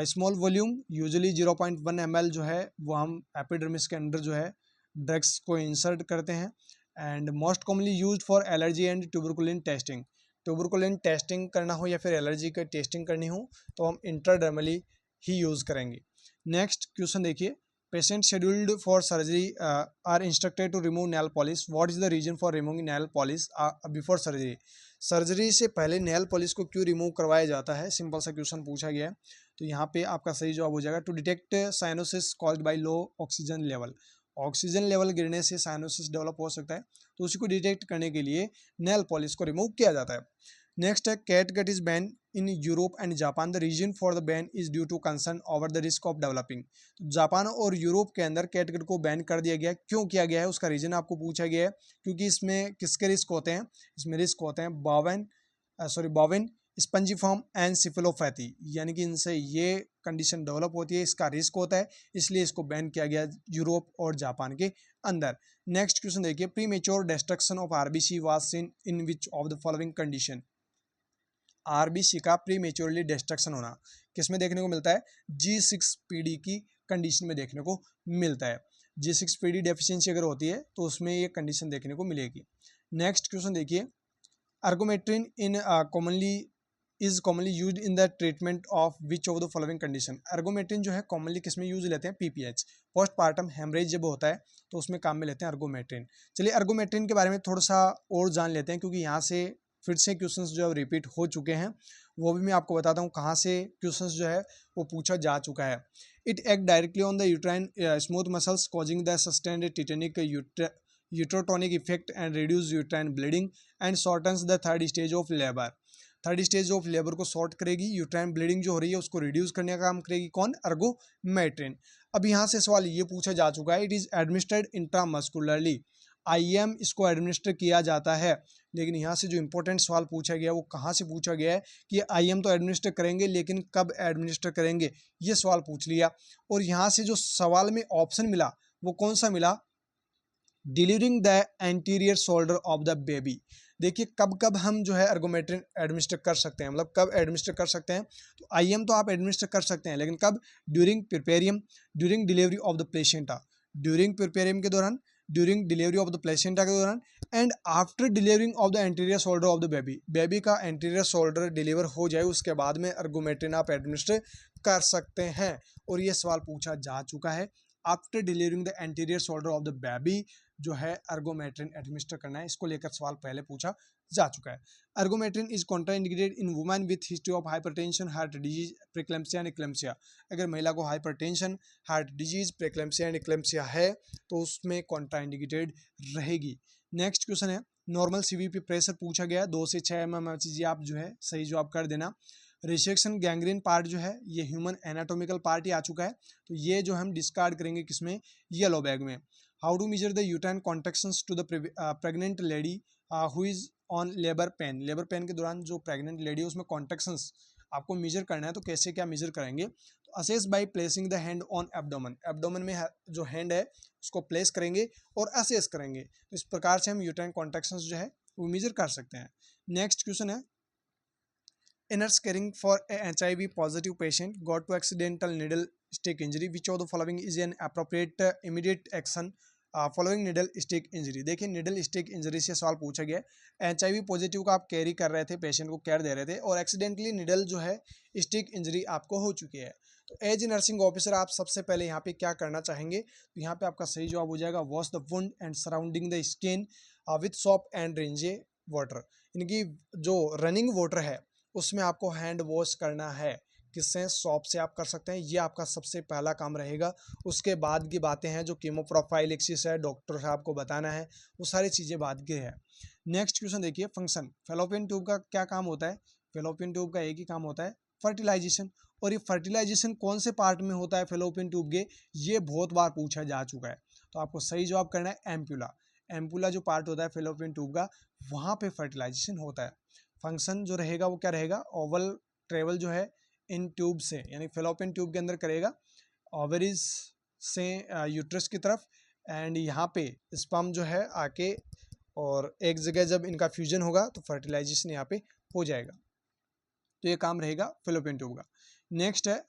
small volume usually 0.1 ml जो है वो हम एपिडर्मिस के अंदर जो है ड्रग्स को इंसर्ट करते हैं। And most commonly used for allergy and tuberculin testing. Tuberculin testing करना हो या फिर एलर्जी का टेस्टिंग करनी हो तो हम इंट्राडर्मली ही यूज़ करेंगे। नेक्स्ट क्वेश्चन देखिए, patient scheduled for surgery are instructed to remove nail polish, what is the reason for removing nail polish before surgery. Surgery से पहले नेल पॉलिश को क्यों रिमूव करवाया जाता है, सिंपल सा क्वेश्चन पूछा गया है। तो यहाँ पे आपका सही जवाब हो जाएगा to detect cyanosis caused by low oxygen level. Oxygen level गिरने से साइनोसिस डेवलप हो सकता है, तो उसी को डिटेक्ट करने के लिए नेल पॉलिश को रिमूव किया जाता है। नेक्स्ट है catgut is ban in Europe and Japan, the reason for the ban is due to concern over the risk of developing. तो जापान और यूरोप के अंदर कैटगट को बैन कर दिया गया, क्यों किया गया है उसका रीजन आपको पूछा गया है। क्योंकि इसमें किसके रिस्क होते हैं, इसमें रिस्क होते हैं बॉवेन स्पंजीफॉर्म एंड सिफिलोपैथी, यानी कि इनसे ये कंडीशन डेवलप होती है, इसका रिस्क होता है, इसलिए इसको बैन किया गया यूरोप और जापान के अंदर। नेक्स्ट क्वेश्चन देखिए, pre mature destruction of RBC was scene in which of the following condition. RBC का प्री मेच्योरली डिस्ट्रक्शन होना किस में देखने को मिलता है, G6PD की कंडीशन में देखने को मिलता है। G6PD डेफिशिएंसी अगर होती है तो उसमें ये कंडीशन देखने को मिलेगी। नेक्स्ट क्वेश्चन देखिए, ergometrine in commonly used in the treatment of which of the following condition. Ergometrine जो है कॉमनली किस में यूज लेते हैं, पीपीएच, पोस्टपार्टम हेमरेज जब होता है तो उसमें काम में लेते हैं अर्गोमेट्रिन। चलिए अर्गोमेट्रिन के बारे में थोड़ा सा और जान लेते हैं, क्योंकि यहाँ से फिर से क्वेश्चंस जो है रिपीट हो चुके हैं, वो भी मैं आपको बताता हूँ कहाँ से क्वेश्चंस जो है वो पूछा जा चुका है। It act directly on the uterine smooth muscles causing the sustained tetanic uterotonic effect and reduce uterine bleeding and shortens the third stage of labour. Third stage of labour को शॉर्ट करेगी, यूट्राइन ब्लीडिंग जो हो रही है उसको रिड्यूस करने का काम करेगी कौन, अर्गोमेट्रिन। अब यहाँ से सवाल ये पूछा जा चुका है, it is administered intramuscularly, IM इसको एडमिनिस्टर किया जाता है। लेकिन यहाँ से जो इंपॉर्टेंट सवाल पूछा गया वो कहाँ से पूछा गया है कि आईएम तो एडमिनिस्टर करेंगे लेकिन कब एडमिनिस्टर करेंगे, ये सवाल पूछ लिया। और यहाँ से जो सवाल में ऑप्शन मिला वो कौन सा मिला, delivering the anterior shoulder of the baby. देखिए कब कब हम जो है अर्गोमेट्रिन एडमिनिस्टर कर सकते हैं, मतलब कब एडमिनिस्टर कर सकते हैं। तो IM तो आप एडमिनिस्टर कर सकते हैं, लेकिन कब? During puerperium, during delivery of the placenta, during puerperium के दौरान, during delivery of the placenta के दौरान, and after delivering of the anterior shoulder of the baby. Baby का एंटीरियर शोल्डर डिलीवर हो जाए उसके बाद में अर्गोमेट्रिन आप एडमिनिस्टर कर सकते हैं। और ये सवाल पूछा जा चुका है। After delivering the anterior shoulder of the baby जो है अर्गोमेट्रिन एडमिनिस्टर करना है, इसको लेकर सवाल पहले पूछा जा चुका है। Ergometrine is contraindicated in women with history of hypertension, heart disease, preeclampsia and eclampsia. अगर महिला को hypertension, heart disease, preeclampsia and eclampsia है तो उसमें कॉन्ट्राइंडिकेटेड रहेगी। नेक्स्ट क्वेश्चन है नॉर्मल CVP प्रेशर पूछा गया 2 से 6 mm। चीज़ें आप जो है सही जवाब कर देना। रिसेक्शन गैंग्रीन पार्ट जो है ये ह्यूमन एनाटोमिकल पार्ट ही आ चुका है, तो ये जो हम डिस्कार्ड करेंगे किसमें? येलो बैग में। How to measure the uterine contractions to the pregnant lady who is on labour pain. Labour pain के दौरान जो प्रेग्नेंट लेडी है उसमें कॉन्ट्रैक्शंस आपको मेजर करना है, तो कैसे क्या मेजर करेंगे? तो assess by placing the hand on abdomen. Abdomen में जो हैंड है उसको प्लेस करेंगे और असेस करेंगे, तो इस प्रकार से हम यूट्राइन कॉन्ट्रैक्शंस जो है वो मेजर कर सकते हैं। नेक्स्ट क्वेश्चन है A nurse caring for a HIV positive patient got to accidental needle stick injury. Which of the following is an appropriate immediate action following needle stick injury? देखिए needle stick injury से सवाल पूछा गया है। HIV पॉजिटिव का आप कैरी कर रहे थे, पेशेंट को केयर दे रहे थे और एक्सीडेंटली निडल जो है स्टिक इंजरी आपको हो चुकी है। तो एज नर्सिंग ऑफिसर आप सबसे पहले यहाँ पे क्या करना चाहेंगे? तो यहाँ पे आपका सही जवाब हो जाएगा wash the wound and surrounding the skin with soap and running water. इनकी जो रनिंग वाटर है उसमें आपको हैंड वॉश करना है। किससे? सॉप से आप कर सकते हैं, ये आपका सबसे पहला काम रहेगा। उसके बाद की बातें हैं जो कीमोप्रोफाइलेक्सिस है, डॉक्टर साहब को बताना है, वो सारी चीज़ें बाद की है। नेक्स्ट क्वेश्चन देखिए फंक्शन। फेलोपियन ट्यूब का क्या काम होता है? फेलोपियन ट्यूब का एक ही काम होता है, फर्टिलाइजेशन। और ये फर्टिलाइजेशन कौन से पार्ट में होता है फेलोपियन ट्यूब के? ये बहुत बार पूछा जा चुका है, तो आपको सही जवाब करना है एम्पुला। एम्पुला जो पार्ट होता है फेलोपियन ट्यूब का, वहाँ पे फर्टिलाइजेशन होता है। फंक्शन जो रहेगा वो क्या रहेगा? ओवल ट्रेवल जो है इन ट्यूब से, यानी फेलोपियन ट्यूब के अंदर करेगा, ओवरीज से यूट्रस की तरफ, एंड यहाँ पे स्पर्म जो है आके और एक जगह जब इनका फ्यूजन होगा तो फर्टिलाइजेशन यहाँ पे हो जाएगा। तो ये काम रहेगा फेलोपियन ट्यूब का। नेक्स्ट है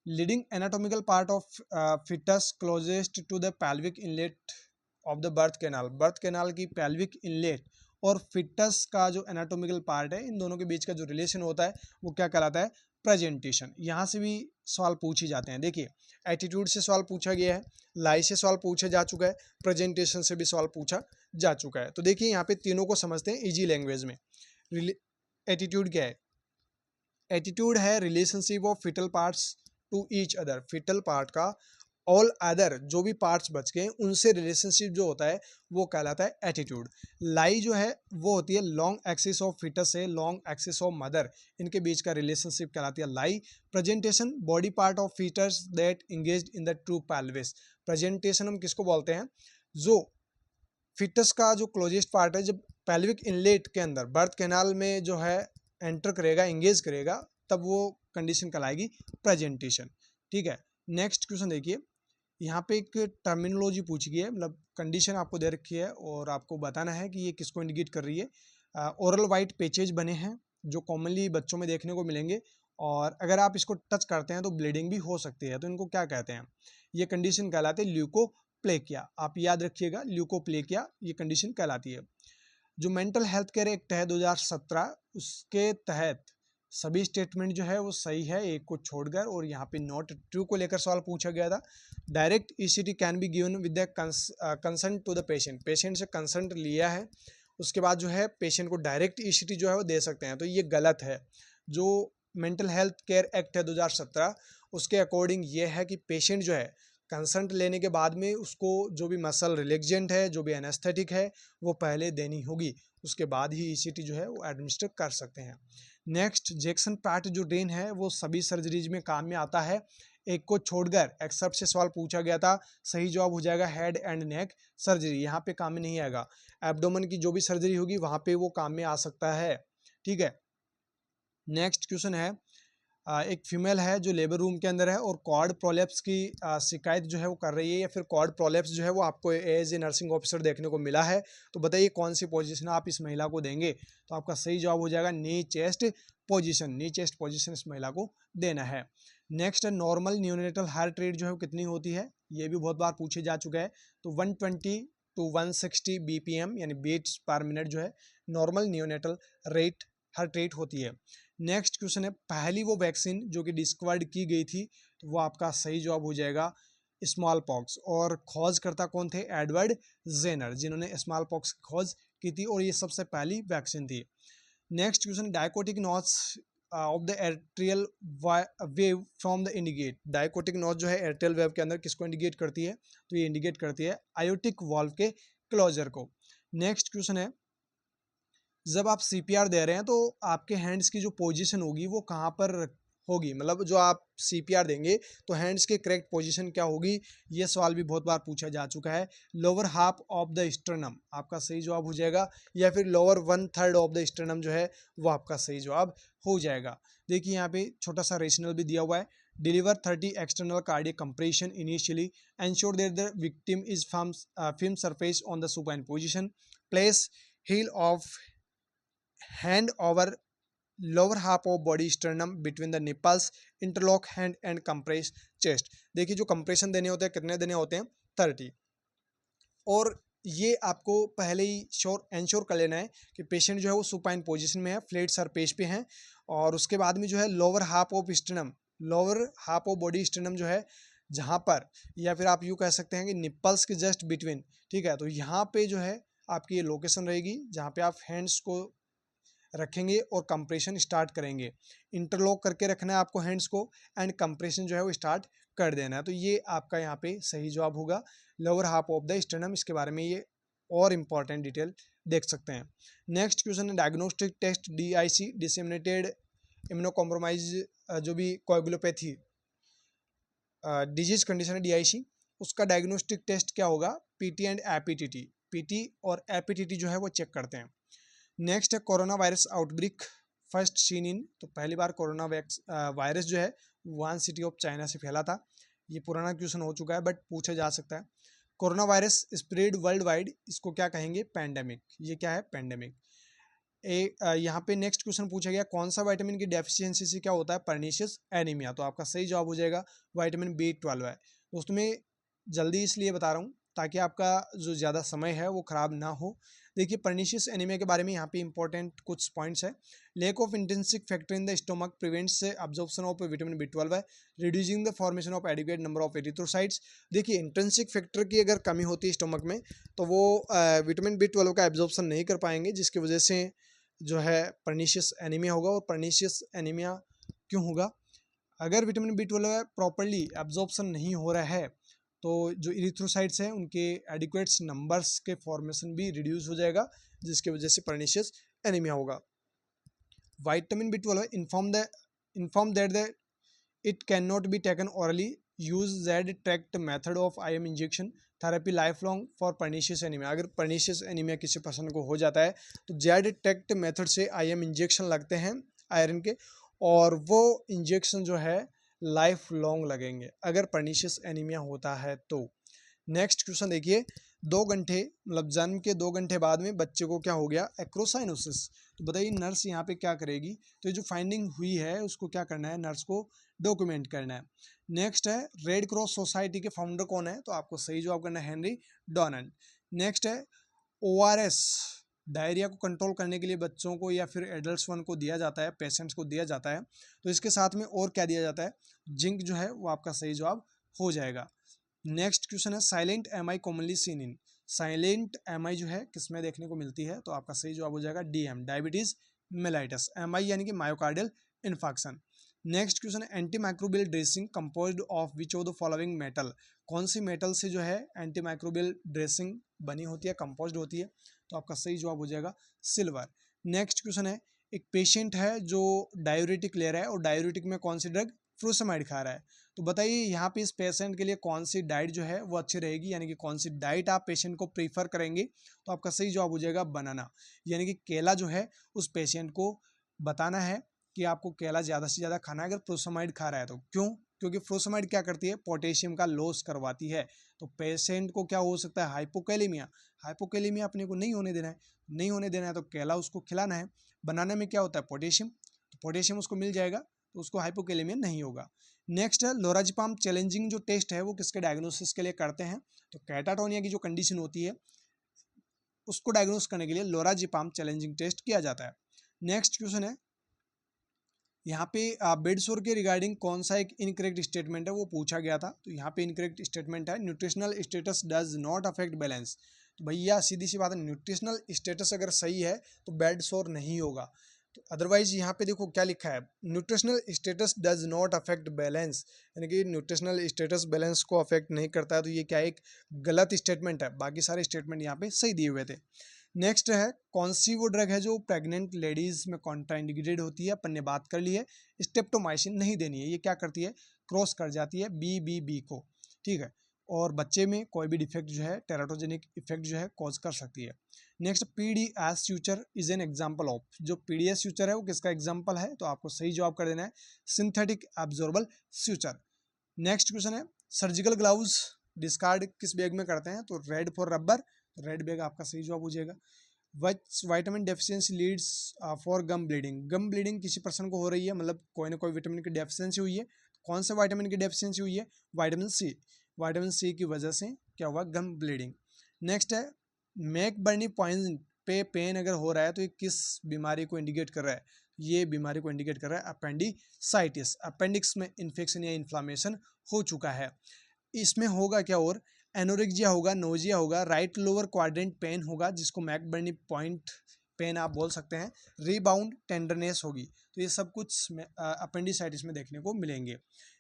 leading anatomical part of foetus closest to the pelvic inlet of the birth canal. Birth canal की पैल्विक इनलेट और फिटस का जो एनाटोमिकल पार्ट है, इन दोनों के बीच का जो रिलेशन होता है वो क्या कहलाता है? प्रेजेंटेशन। यहाँ से भी सवाल पूछे जाते हैं। देखिए एटीट्यूड से सवाल पूछा गया है, लाई से सवाल पूछा जा चुका है, प्रेजेंटेशन से भी सवाल पूछा जा चुका है। तो देखिए यहाँ पे तीनों को समझते हैं इजी लैंग्वेज में। एटीट्यूड क्या है? एटीट्यूड है relationship of foetal parts to each other. Foetal part का ऑल अदर जो भी पार्ट्स बच गए उनसे रिलेशनशिप जो होता है वो कहलाता है एटीट्यूड। लाई जो है वो होती है लॉन्ग एक्सिस ऑफ फिटस से लॉन्ग एक्सिस ऑफ मदर, इनके बीच का रिलेशनशिप कहलाती है lie. Presentation body part of fetus that engaged in the true pelvis. Presentation हम किसको बोलते हैं? जो फिटस का जो क्लोजेस्ट पार्ट है, जब पेल्विक इनलेट के अंदर बर्थ कैनाल में जो है एंटर करेगा, इंगेज करेगा, तब वो कंडीशन कहलाएगी प्रेजेंटेशन। ठीक है। नेक्स्ट क्वेश्चन देखिए, यहाँ पे एक टर्मिनोलॉजी पूछी गई है, मतलब कंडीशन आपको दे रखी है और आपको बताना है कि ये किसको इंडिकेट कर रही है। ओरल वाइट पेचेज बने हैं जो कॉमनली बच्चों में देखने को मिलेंगे, और अगर आप इसको टच करते हैं तो ब्लीडिंग भी हो सकती है, तो इनको क्या कहते हैं? ये कंडीशन कहलाते हैं ल्यूकोप्लेकिया। आप याद रखिएगा, ल्यूकोप्लेकिया ये कंडीशन कहलाती है। जो मेंटल हेल्थ केयर एक्ट है 2017, उसके तहत सभी स्टेटमेंट जो है वो सही है एक को छोड़कर, और यहाँ पे नॉट ट्रू को लेकर सवाल पूछा गया था। Direct ECT can be given with the consent to the patient. Patient से कंसेंट लिया है उसके बाद जो है पेशेंट को डायरेक्ट ईसीटी जो है वो दे सकते हैं, तो ये गलत है। जो मेंटल हेल्थ केयर एक्ट है 2017 उसके अकॉर्डिंग ये है कि पेशेंट जो है कंसेंट लेने के बाद में उसको जो भी मसल रिलैक्सेंट है, जो भी एनेस्थेटिक है, वो पहले देनी होगी, उसके बाद ही ईसीटी जो है वो एडमिनिस्टर कर सकते हैं। नेक्स्ट, जैक्सन पार्ट जो ड्रेन है वो सभी सर्जरीज में काम में आता है, एक को छोड़कर। एक्सेप्ट से सवाल पूछा गया था, सही जवाब हो जाएगा हेड एंड नेक सर्जरी, यहाँ पे काम में नहीं आएगा। एब्डोमेन की जो भी सर्जरी होगी वहाँ पे वो काम में आ सकता है। ठीक है। नेक्स्ट क्वेश्चन है एक फीमेल है जो लेबर रूम के अंदर है और कॉर्ड प्रोलेप्स की शिकायत जो है वो कर रही है, या फिर कॉर्ड प्रोलेप्स जो है वो आपको एज ए नर्सिंग ऑफिसर देखने को मिला है। तो बताइए कौन सी पोजीशन आप इस महिला को देंगे। तो आपका सही जवाब हो जाएगा नी चेस्ट पोजीशन। नी चेस्ट पोजीशन इस महिला को देना है। नेक्स्ट है नॉर्मल न्यूनेटल हार्ट रेट जो है वो कितनी होती है, ये भी बहुत बार पूछे जा चुका है। तो 120 to 160 BPM यानी बीट्स पर मिनट जो है normal neonatal rate heart rate होती है। नेक्स्ट क्वेश्चन है पहली वो वैक्सीन जो कि डिस्कवर्ड की गई थी, तो वो आपका सही जवाब हो जाएगा स्मॉल पॉक्स। और खोजकर्ता कौन थे, एडवर्ड जेनर, जिन्होंने स्मॉल पॉक्स की खोज की थी और ये सबसे पहली वैक्सीन थी। Next question dicrotic notch of the arterial wave from the indicate. Dicrotic notch जो है एयरटेल वेव के अंदर किसको इंडिकेट करती है, तो ये इंडिकेट करती है आयोटिक वाल्व के क्लोजर को। नेक्स्ट क्वेश्चन है जब आप सीपीआर दे रहे हैं तो आपके हैंड्स की जो पोजीशन होगी वो कहाँ पर होगी, मतलब जो आप सीपीआर देंगे तो हैंड्स के करेक्ट पोजीशन क्या होगी, ये सवाल भी बहुत बार पूछा जा चुका है। Lower half of the sternum आपका सही जवाब हो जाएगा, या फिर लोअर 1/3 ऑफ द स्टर्नम जो है वो आपका सही जवाब हो जाएगा। देखिए यहाँ पे छोटा सा रेशनल भी दिया हुआ है। Deliver 30 external cardiac compression initially, ensure that the victim is firm surface on the supine position, place heel of hand over lower half of body sternum between the nipples, interlock hand and compress chest। देखिए जो कंप्रेशन देने होते हैं कितने देने होते हैं, 30। और ये आपको पहले ही एंश्योर कर लेना है कि पेशेंट जो है वो सुपाइन पोजीशन में है, फ्लैट सरफेस पे है। और उसके बाद में जो है lower half of sternum, lower half of body sternum जो है जहाँ पर, या फिर आप यूँ कह सकते हैं कि निप्पल्स के जस्ट बिटवीन, ठीक है। तो यहाँ पे जो है आपकी ये लोकेशन रहेगी जहाँ पे आप हैंड्स को रखेंगे और कंप्रेशन स्टार्ट करेंगे। इंटरलॉक करके रखना है आपको हैंड्स को, एंड कंप्रेशन जो है वो स्टार्ट कर देना है। तो ये आपका यहाँ पे सही जवाब होगा lower half of the sternum. इसके बारे में ये और इम्पॉर्टेंट डिटेल देख सकते हैं। नेक्स्ट क्वेश्चन है डायग्नोस्टिक टेस्ट DIC, डिसेमिनेटेड इम्यूनोकॉम्प्रोमाइज जो भी कोएगुलोपैथी डिजीज कंडीशन है DIC, उसका डायग्नोस्टिक टेस्ट क्या होगा, PT एंड एपीटीटी। PT और एपीटीटी जो है वो चेक करते हैं। नेक्स्ट है corona virus outbreak first seen in, तो पहली बार कोरोना वायरस जो है वुहान सिटी ऑफ चाइना से फैला था। ये पुराना क्वेश्चन हो चुका है बट पूछा जा सकता है। Corona virus spread world wide, इसको क्या कहेंगे, पैंडेमिक। ये क्या है, पैंडेमिक। यहाँ पे नेक्स्ट क्वेश्चन पूछा गया कौन सा विटामिन की डेफिशिएंसी से क्या होता है, पर्नीशियस एनीमिया। तो आपका सही जवाब हो जाएगा विटामिन B12 है। दोस्तों मैं जल्दी इसलिए बता रहा हूँ ताकि आपका जो ज़्यादा समय है वो ख़राब ना हो। देखिए पर्नीशियस एनीमिया के बारे में यहाँ पे इंपॉर्टेंट कुछ पॉइंट्स है। Lack of intrinsic factor in the stomach prevents absorption of vitamin B12 है, reducing the formation of adequate number of erythrocytes. देखिए इंट्रिंसिक फैक्टर की अगर कमी होती है स्टोमक में तो वो विटामिन B12 का एब्जॉर्प्शन नहीं कर पाएंगे, जिसकी वजह से जो है पर्नीशियस एनीमिया होगा। और पर्नीशियस एनीमिया क्यों होगा, अगर विटामिन B12 प्रॉपरली एब्जॉर्प्शन नहीं हो रहा है तो जो इरिथ्रोसाइट्स हैं उनके एडिक्वेट्स नंबर्स के फॉर्मेशन भी रिड्यूस हो जाएगा, जिसकी वजह से पर्नीशियस एनीमिया होगा। Vitamin B12 inform that it can not be taken hourly, use Z tract method of IM injection therapy life long for pernicious anaemia. अगर पर्नीशियस एनीमिया किसी पर्सन को हो जाता है तो जेड ट्रैक्ट मेथड से IM इंजेक्शन लगते हैं आयरन के, और वो इंजेक्शन जो है लाइफ लॉन्ग लगेंगे अगर पर्नीशियस एनीमिया होता है तो। नेक्स्ट क्वेश्चन देखिए 2 घंटे मतलब जन्म के 2 घंटे बाद में बच्चे को क्या हो गया, एक्रोसाइनोसिस। तो बताइए नर्स यहाँ पे क्या करेगी, तो ये जो फाइंडिंग हुई है उसको क्या करना है, नर्स को डॉक्यूमेंट करना है। नेक्स्ट है रेड क्रॉस सोसाइटी के फाउंडर कौन है, तो आपको सही जवाब करना है हेनरी डोनाल्ड। नेक्स्ट है ORS डायरिया को कंट्रोल करने के लिए बच्चों को या फिर एडल्ट्स वन को दिया जाता है, पेशेंट्स को दिया जाता है। तो इसके साथ में और क्या दिया जाता है, जिंक जो है वो आपका सही जवाब हो जाएगा। नेक्स्ट क्वेश्चन है silent MI commonly seen in. Silent MI जो है किसमें देखने को मिलती है, तो आपका सही जवाब हो जाएगा DM डायबिटीज मेलाइटस। MI यानी कि मायोकार्डियल इन्फेक्शन। नेक्स्ट क्वेश्चन है anti microbial dressing composed of which of the following metal. कौन सी मेटल से जो है एंटी माइक्रोबियल ड्रेसिंग बनी होती है, कंपोज्ड होती है, तो आपका सही जवाब हो जाएगा सिल्वर। नेक्स्ट क्वेश्चन है एक पेशेंट है जो डायूरेटिक ले रहा है और डायूरेटिक में कौन सी ड्रग, फ्रूसेमाइड खा रहा है। तो बताइए यहाँ पे इस पेशेंट के लिए कौन सी डाइट जो है वो अच्छी रहेगी, यानी कि कौन सी डाइट आप पेशेंट को प्रीफर करेंगे, तो आपका सही जवाब हो जाएगा बनाना। यानी कि केला जो है उस पेशेंट को बताना है कि आपको केला ज़्यादा से ज़्यादा खाना है अगर फ्रोसमाइड खा रहा है तो। क्यों? क्योंकि फ्रोसमाइड क्या करती है, पोटेशियम का लॉस करवाती है। तो पेशेंट को क्या हो सकता है, हाइपोकैलेमिया। हाइपोकैलेमिया अपने को नहीं होने देना है, नहीं होने देना है तो केला उसको खिलाना है। बनाना में क्या होता है, पोटेशियम, तो पोटेशियम उसको मिल जाएगा तो उसको हाइपोकैलेमिया नहीं होगा। नेक्स्ट है लोराजिपाम चैलेंजिंग जो टेस्ट है वो किसके डायग्नोसिस के लिए करते हैं, तो कैटाटोनिया की जो कंडीशन होती है उसको डायग्नोस करने के लिए लोराजिपाम चैलेंजिंग टेस्ट किया जाता है। नेक्स्ट क्वेश्चन है, यहाँ पे बेड सोर के रिगार्डिंग कौन सा एक इनकरेक्ट स्टेटमेंट है वो पूछा गया था। तो यहाँ पे इनकरेक्ट स्टेटमेंट है nutritional status does not affect balance. तो भैया सीधी सी बात है, न्यूट्रिशनल स्टेटस अगर सही है तो बेड सोर नहीं होगा। तो अदरवाइज यहाँ पे देखो क्या लिखा है, nutritional status does not affect balance, यानी कि न्यूट्रिशनल स्टेटस बैलेंस को अफेक्ट नहीं करता है। तो ये क्या एक गलत स्टेटमेंट है, बाकी सारे स्टेटमेंट यहाँ पे सही दिए हुए थे। नेक्स्ट है, कौन सी वो ड्रग है जो प्रेग्नेंट लेडीज में कॉन्ट्राइंडिकेटेड होती है, अपन ने बात कर ली है। स्टेप्टोमाइसिन नहीं देनी है, ये क्या करती है, क्रॉस कर जाती है BBB को, ठीक है। और बच्चे में कोई भी डिफेक्ट जो है, टेराटोजेनिक इफेक्ट जो है कॉज कर सकती है। Next, PDS future is an example of, जो PDS फ्यूचर है वो किसका एग्जाम्पल है, तो आपको सही जवाब कर देना है synthetic absorbable suture. Next question है, सर्जिकल ग्लव्स डिस्कार्ड किस बैग में करते हैं, तो red for rubber, red bag आपका सही जवाब हो जाएगा। Vitamin deficiency leads for gum bleeding, gum bleeding किसी पर्सन को हो रही है, मतलब कोई ना कोई विटामिन की डेफिशिएंसी हुई है। कौन से विटामिन की डेफिशिएंसी हुई है, विटामिन सी, विटामिन सी की वजह से क्या हुआ, गम ब्लीडिंग। नेक्स्ट है, मैक बर्नी पॉइंट पे पेन अगर हो रहा है तो ये किस बीमारी को इंडिकेट कर रहा है, ये बीमारी को इंडिकेट कर रहा है अपेंडिसाइटिस, अपेंडिक्स में इन्फेक्शन या इन्फ्लामेशन हो चुका है। इसमें होगा क्या, और एनोरेक्सिया होगा, नोजिया होगा, राइट लोअर क्वाड्रेंट पेन होगा जिसको मैकबर्नी पॉइंट पेन आप बोल सकते हैं, रीबाउंड टेंडरनेस होगी। तो ये सब कुछ अपेंडिसाइटिस में देखने को मिलेंगे।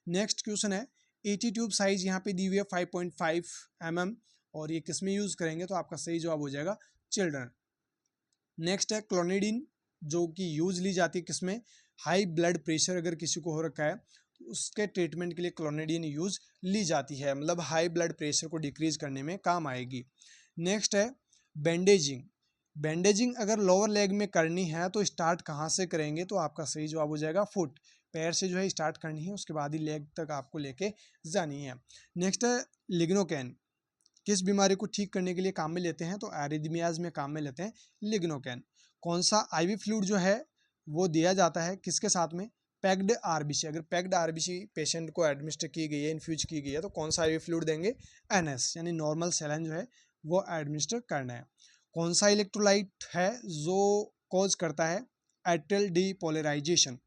नेक्स्ट क्वेश्चन है, ET ट्यूब साइज यहाँ पे दी हुई है 5.5 mm और ये किस में यूज करेंगे, तो आपका सही जवाब हो जाएगा चिल्ड्रन। नेक्स्ट है, क्लोनिडीन जो कि यूज ली जाती है किसमें, हाई ब्लड प्रेशर अगर किसी को हो रखा है तो उसके ट्रीटमेंट के लिए क्लोनिडीन यूज ली जाती है, मतलब हाई ब्लड प्रेशर को डिक्रीज करने में काम आएगी। नेक्स्ट है, बैंडेजिंग, बैंडेजिंग अगर लोअर लेग में करनी है तो स्टार्ट कहाँ से करेंगे, तो आपका सही जवाब हो जाएगा फुट, पैर से जो है स्टार्ट करनी है, उसके बाद ही लेग तक आपको लेके जानी है। नेक्स्ट है, लिग्नोकैन किस बीमारी को ठीक करने के लिए काम में लेते हैं, तो एरिथमियाज में काम में लेते हैं लिग्नोकैन। कौन सा IV फ्लूइड जो है वो दिया जाता है किसके साथ में, पैक्ड RBC, अगर पैक्ड RBC पेशेंट को एडमिनिस्टर की गई है, इन्फ्यूज की गई है तो कौन सा IV फ्लूइड देंगे, NS यानी नॉर्मल सैलाइन जो है वो एडमिनिस्टर करना है। कौन सा इलेक्ट्रोलाइट है जो कॉज करता है एट्रियल डीपोलराइजेशन,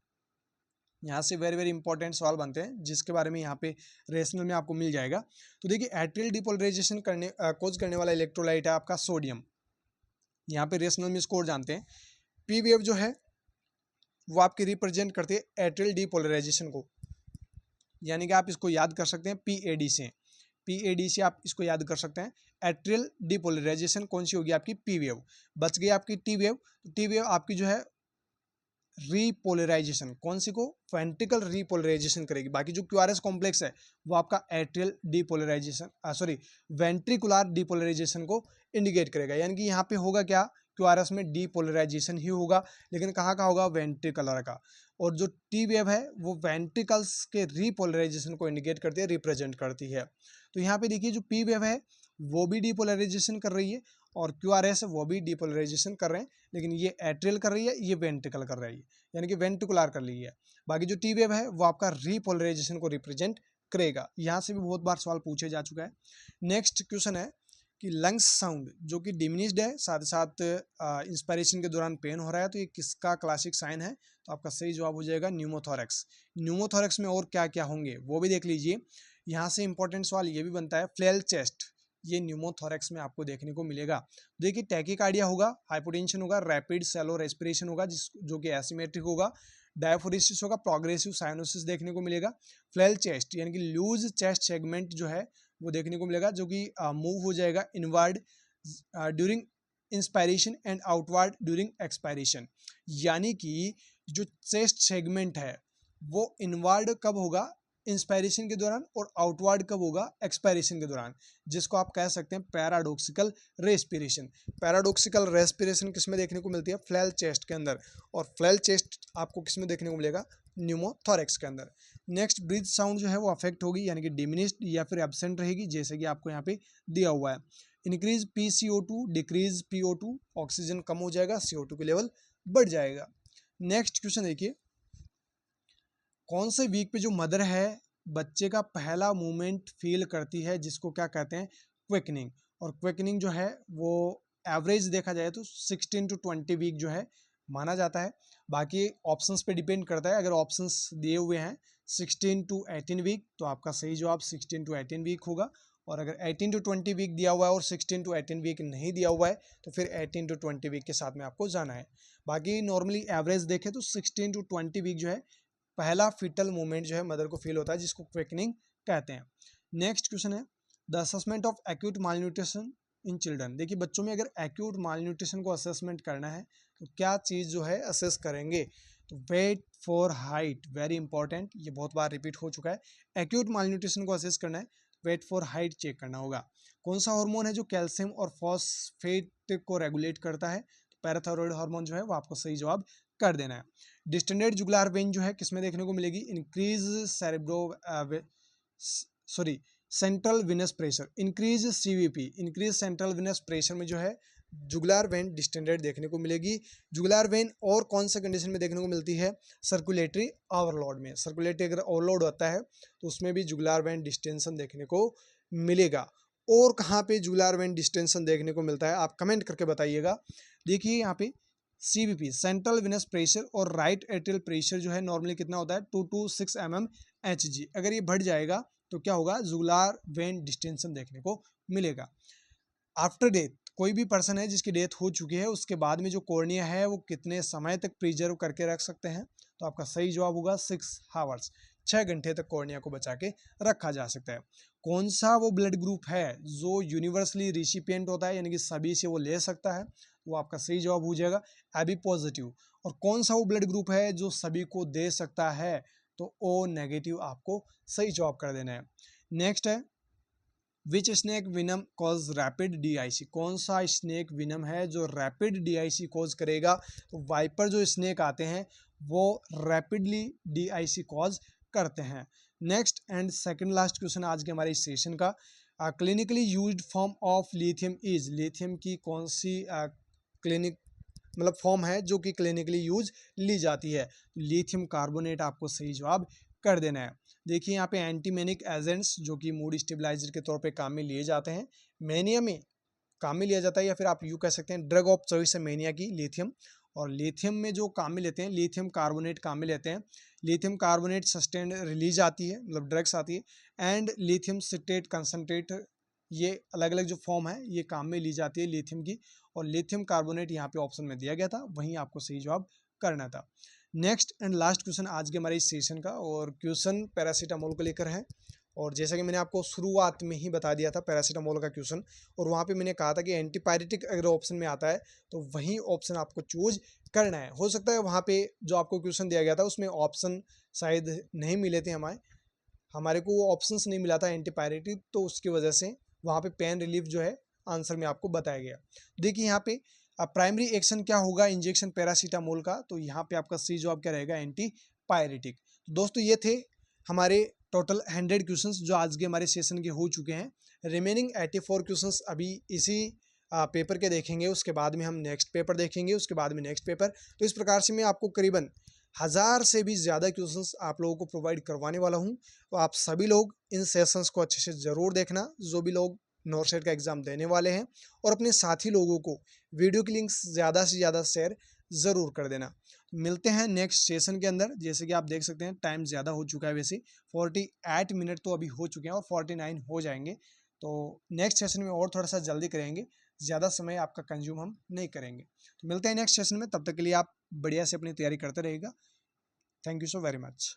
यहाँ से वेरी वेरी इंपॉर्टेंट सवाल बनते हैं जिसके बारे में यहाँ पे रेशनल में आपको मिल जाएगा। तो देखिए, एट्रियल डिपोलराइजेशन कॉज करने वाला इलेक्ट्रोलाइट है आपका सोडियम, यहाँ पे रेशनल में इसको और जानते हैं। P वेव जो है वो आपकी रिप्रेजेंट करती है एट्रियल डिपोलराइजेशन को, यानी कि आप इसको याद कर सकते हैं PAD से, PAD से आप इसको याद कर सकते हैं। एट्रियल डिपोलराइजेशन कौन सी होगी आपकी, P वेव। बच गई आपकी T वेव, तो T वेव आपकी जो है रीपोलराइजेशन, कौन सी को, वेंट्रिकल रीपोलराइजेशन करेगी। बाकी जो QRS कॉम्प्लेक्स है वो आपका atrial depolarization sorry ventricular depolarization को इंडिकेट करेगा, यानी कि यहाँ पे होगा क्या, QRS में डिपोलराइजेशन ही होगा, लेकिन कहाँ का होगा, वेंट्रिकुलर का। और जो T वेव है वो वेंट्रिकल्स के रीपोलराइजेशन को इंडिकेट करती है, रिप्रेजेंट करती है। तो यहाँ पे देखिए, जो P वेव है वो भी डिपोलराइजेशन कर रही है और QRS है वो भी डिपोलराइजेशन कर रहे हैं, लेकिन ये एट्रियल कर रही है, ये वेंट्रिकल कर रही है, यानी कि वेंट्रिकुलर कर रही है। बाकी जो T वेव है वो आपका रीपोलराइजेशन को रिप्रेजेंट करेगा। यहाँ से भी बहुत बार सवाल पूछे जा चुका है। नेक्स्ट क्वेश्चन है कि लंग्स साउंड जो कि डिमिनिश्ड है, साथ ही साथ इंस्पायरेशन के दौरान पेन हो रहा है, तो ये किसका क्लासिक साइन है, तो आपका सही जवाब हो जाएगा न्यूमोथोरैक्स। न्यूमोथोरैक्स में और क्या क्या होंगे वो भी देख लीजिए। यहाँ से इंपॉर्टेंट सवाल ये भी बनता है, फ्लेल चेस्ट, ये न्यूमोथोरैक्स में आपको देखने को मिलेगा। देखिए, टैकीकार्डिया होगा, हाइपोटेंशन होगा, रैपिड सैलो रेस्पिरेशन होगा जो कि एसिमेट्रिक होगा, डायफोरेसिस होगा, प्रोग्रेसिव साइनोसिस देखने को मिलेगा। फ्लेल चेस्ट यानी कि लूज चेस्ट सेगमेंट जो है वो देखने को मिलेगा, जो कि मूव हो जाएगा inward during inspiration and outward during expiration, यानी कि जो चेस्ट सेगमेंट है वो इनवर्ड कब होगा, इंस्पायरेशन के दौरान और आउटवर्ड कब होगा, एक्सपायरेशन के दौरान, जिसको आप कह सकते हैं पैराडॉक्सिकल रेस्पिरेशन। पैराडॉक्सिकल रेस्पिरेशन किसमें देखने को मिलती है, फ्लैल चेस्ट के अंदर, और फ्लैल चेस्ट आपको किसमें देखने को मिलेगा, न्यूमोथोरैक्स के अंदर। नेक्स्ट ब्रीथ साउंड जो है वो अफेक्ट होगी, यानी कि डिमिनिश्ड या फिर एब्सेंट रहेगी, जैसे कि आपको यहाँ पे दिया हुआ है। Increase PCO2, decrease PO2, oxygen कम हो जाएगा, CO2 के लेवल बढ़ जाएगा। नेक्स्ट क्वेश्चन देखिए, कौन से वीक पे जो मदर है बच्चे का पहला मूवमेंट फील करती है, जिसको क्या कहते हैं, क्विकनिंग। और क्विकनिंग जो है वो एवरेज देखा जाए तो 16 to 20 वीक जो है माना जाता है। बाकी ऑप्शंस पे डिपेंड करता है, अगर ऑप्शंस दिए हुए हैं 16 to 18 वीक तो आपका सही जवाब 16 to 18 वीक होगा, और अगर 18 to 20 वीक दिया हुआ है और 16 to 18 वीक नहीं दिया हुआ है तो फिर 18 to 20 वीक के साथ में आपको जाना है। बाकी नॉर्मली एवरेज देखें तो 16 to 20 वीक जो है पहला फीटल मूवमेंट जो है मदर को फील होता है, जिसको क्विकनिंग कहते हैं। नेक्स्ट क्वेश्चन है, the assessment of acute malnutrition in children. देखिए बच्चों में अगर एक्यूट मालन्यूट्रिशन को असेसमेंट करना है तो क्या चीज़ जो है असेस करेंगे, तो weight for height, very important, ये बहुत बार रिपीट हो चुका है। एक्यूट मालन्यूट्रिशन को असेस करना है, वेट फॉर हाइट चेक करना होगा। कौन सा हार्मोन है जो कैल्शियम और फॉस्फेट को रेगुलेट करता है, तो पैराथायरॉयड हार्मोन जो है वो आपको सही जवाब कर देना है। डिस्टेंडेड जुगुलार वेन जो है किसमें देखने को मिलेगी, increase central Venus pressure, increase CVP, increase central Venus pressure में जो है जुगुलार वेन डिस्टेंडेड देखने को मिलेगी। जुगुलार वेन और कौन से कंडीशन में देखने को मिलती है, सर्कुलेटरी ओवरलोड में। सर्कुलेटरी अगर ओवरलोड होता है तो उसमें भी जुगुलार वेन डिस्टेंशन देखने को मिलेगा। और कहाँ पे जुगुलार वेन डिस्टेंशन देखने को मिलता है आप कमेंट करके बताइएगा। देखिए यहाँ पे CVP, सेंट्रल विनस प्रेशर, और राइट एट्रियल प्रेशर जो है नॉर्मली कितना होता है, 2 to 6 mmHg। अगर ये बढ़ जाएगा तो क्या होगा, जुगुलार वेन डिस्टेंशन देखने को मिलेगा। आफ्टर डेथ, कोई भी पर्सन है जिसकी डेथ हो चुकी है उसके बाद में जो कॉर्निया है वो कितने समय तक प्रिजर्व करके रख सकते हैं, तो आपका सही जवाब होगा 6 आवर्स, 6 घंटे तक कॉर्निया को बचा के रखा जा सकता है। कौन सा वो ब्लड ग्रुप है जो यूनिवर्सली रिसिपिएंट होता है, यानी कि सभी से वो ले सकता है, वो आपका सही जवाब हो जाएगा AB पॉजिटिव। और कौन सा वो ब्लड ग्रुप है जो सभी को दे सकता है, तो O नेगेटिव आपको सही जवाब कर देना है। नेक्स्ट है, विच स्नेक विनम कॉज रैपिड DIC, कौन सा स्नेक विनम है जो रैपिड DIC कॉज करेगा, तो वाइपर जो स्नेक आते हैं वो रैपिडली DIC कॉज करते हैं। Next and second last question आज के हमारे इस सेशन का, clinically used form of lithium is, lithium की कौन सी क्लिनिक मतलब फॉर्म है जो कि क्लिनिकली यूज ली जाती है, लिथियम कार्बोनेट आपको सही जवाब कर देना है। देखिए यहाँ पे एंटीमेनिक एजेंट्स जो कि मूड स्टेबलाइजर के तौर पे काम में लिए जाते हैं, मेनिया में काम में लिया जाता है, या फिर आप यूँ कह सकते हैं ड्रग ऑफ चॉइस है मेनिया की लिथियम। और लिथियम में जो काम में लेते हैं, लिथियम कार्बोनेट काम में लेते हैं। लिथियम कार्बोनेट सस्टेन्ड रिलीज आती है, मतलब ड्रग्स आती है, एंड लिथियम सिट्रेट कंसनट्रेट, ये अलग अलग जो फॉर्म है ये काम में ली जाती है लिथियम की। और लिथियम कार्बोनेट यहाँ पे ऑप्शन में दिया गया था, वहीं आपको सही जवाब करना था। नेक्स्ट एंड लास्ट क्वेश्चन आज के हमारे इस सेशन का, और क्वेश्चन पैरासीटामोल को लेकर है। और जैसा कि मैंने आपको शुरुआत में ही बता दिया था पैरासीटामोल का क्वेश्चन, और वहाँ पे मैंने कहा था कि एंटीपायरेटिक अगर ऑप्शन में आता है तो वही ऑप्शन आपको चूज करना है। हो सकता है वहाँ पे जो आपको क्वेश्चन दिया गया था उसमें ऑप्शन शायद नहीं मिले थे, हमारे को वो ऑप्शंस नहीं मिला था एंटीपायरेटिक, तो उसकी वजह से वहाँ पे पेन रिलीफ जो है आंसर में आपको बताया गया। देखिए यहाँ पे प्राइमरी एक्शन क्या होगा इंजेक्शन पैरासीटामोल का, तो यहाँ पे आपका सही जवाब क्या रहेगा, एंटीपायरेटिक। तो दोस्तों ये थे हमारे टोटल 100 क्वेश्चंस जो आज के हमारे सेशन के हो चुके हैं। रिमेनिंग 84 क्वेश्चंस अभी इसी पेपर के देखेंगे, उसके बाद में हम नेक्स्ट पेपर देखेंगे, उसके बाद में नेक्स्ट पेपर। तो इस प्रकार से मैं आपको करीबन 1000 से भी ज़्यादा क्वेश्चंस आप लोगों को प्रोवाइड करवाने वाला हूं। तो आप सभी लोग इन सेशंस को अच्छे से ज़रूर देखना, जो भी लोग नॉर्सेट का एग्ज़ाम देने वाले हैं, और अपने साथी लोगों को वीडियो की लिंक्स ज़्यादा से ज़्यादा शेयर ज़रूर कर देना। मिलते हैं नेक्स्ट सेशन के अंदर। जैसे कि आप देख सकते हैं टाइम ज़्यादा हो चुका है, वैसे 48 मिनट तो अभी हो चुके हैं और 49 हो जाएंगे। तो नेक्स्ट सेशन में और थोड़ा सा जल्दी करेंगे, ज़्यादा समय आपका कंज्यूम हम नहीं करेंगे। तो मिलते हैं नेक्स्ट सेशन में, तब तक के लिए आप बढ़िया से अपनी तैयारी करते रहिएगा। Thank you so very much.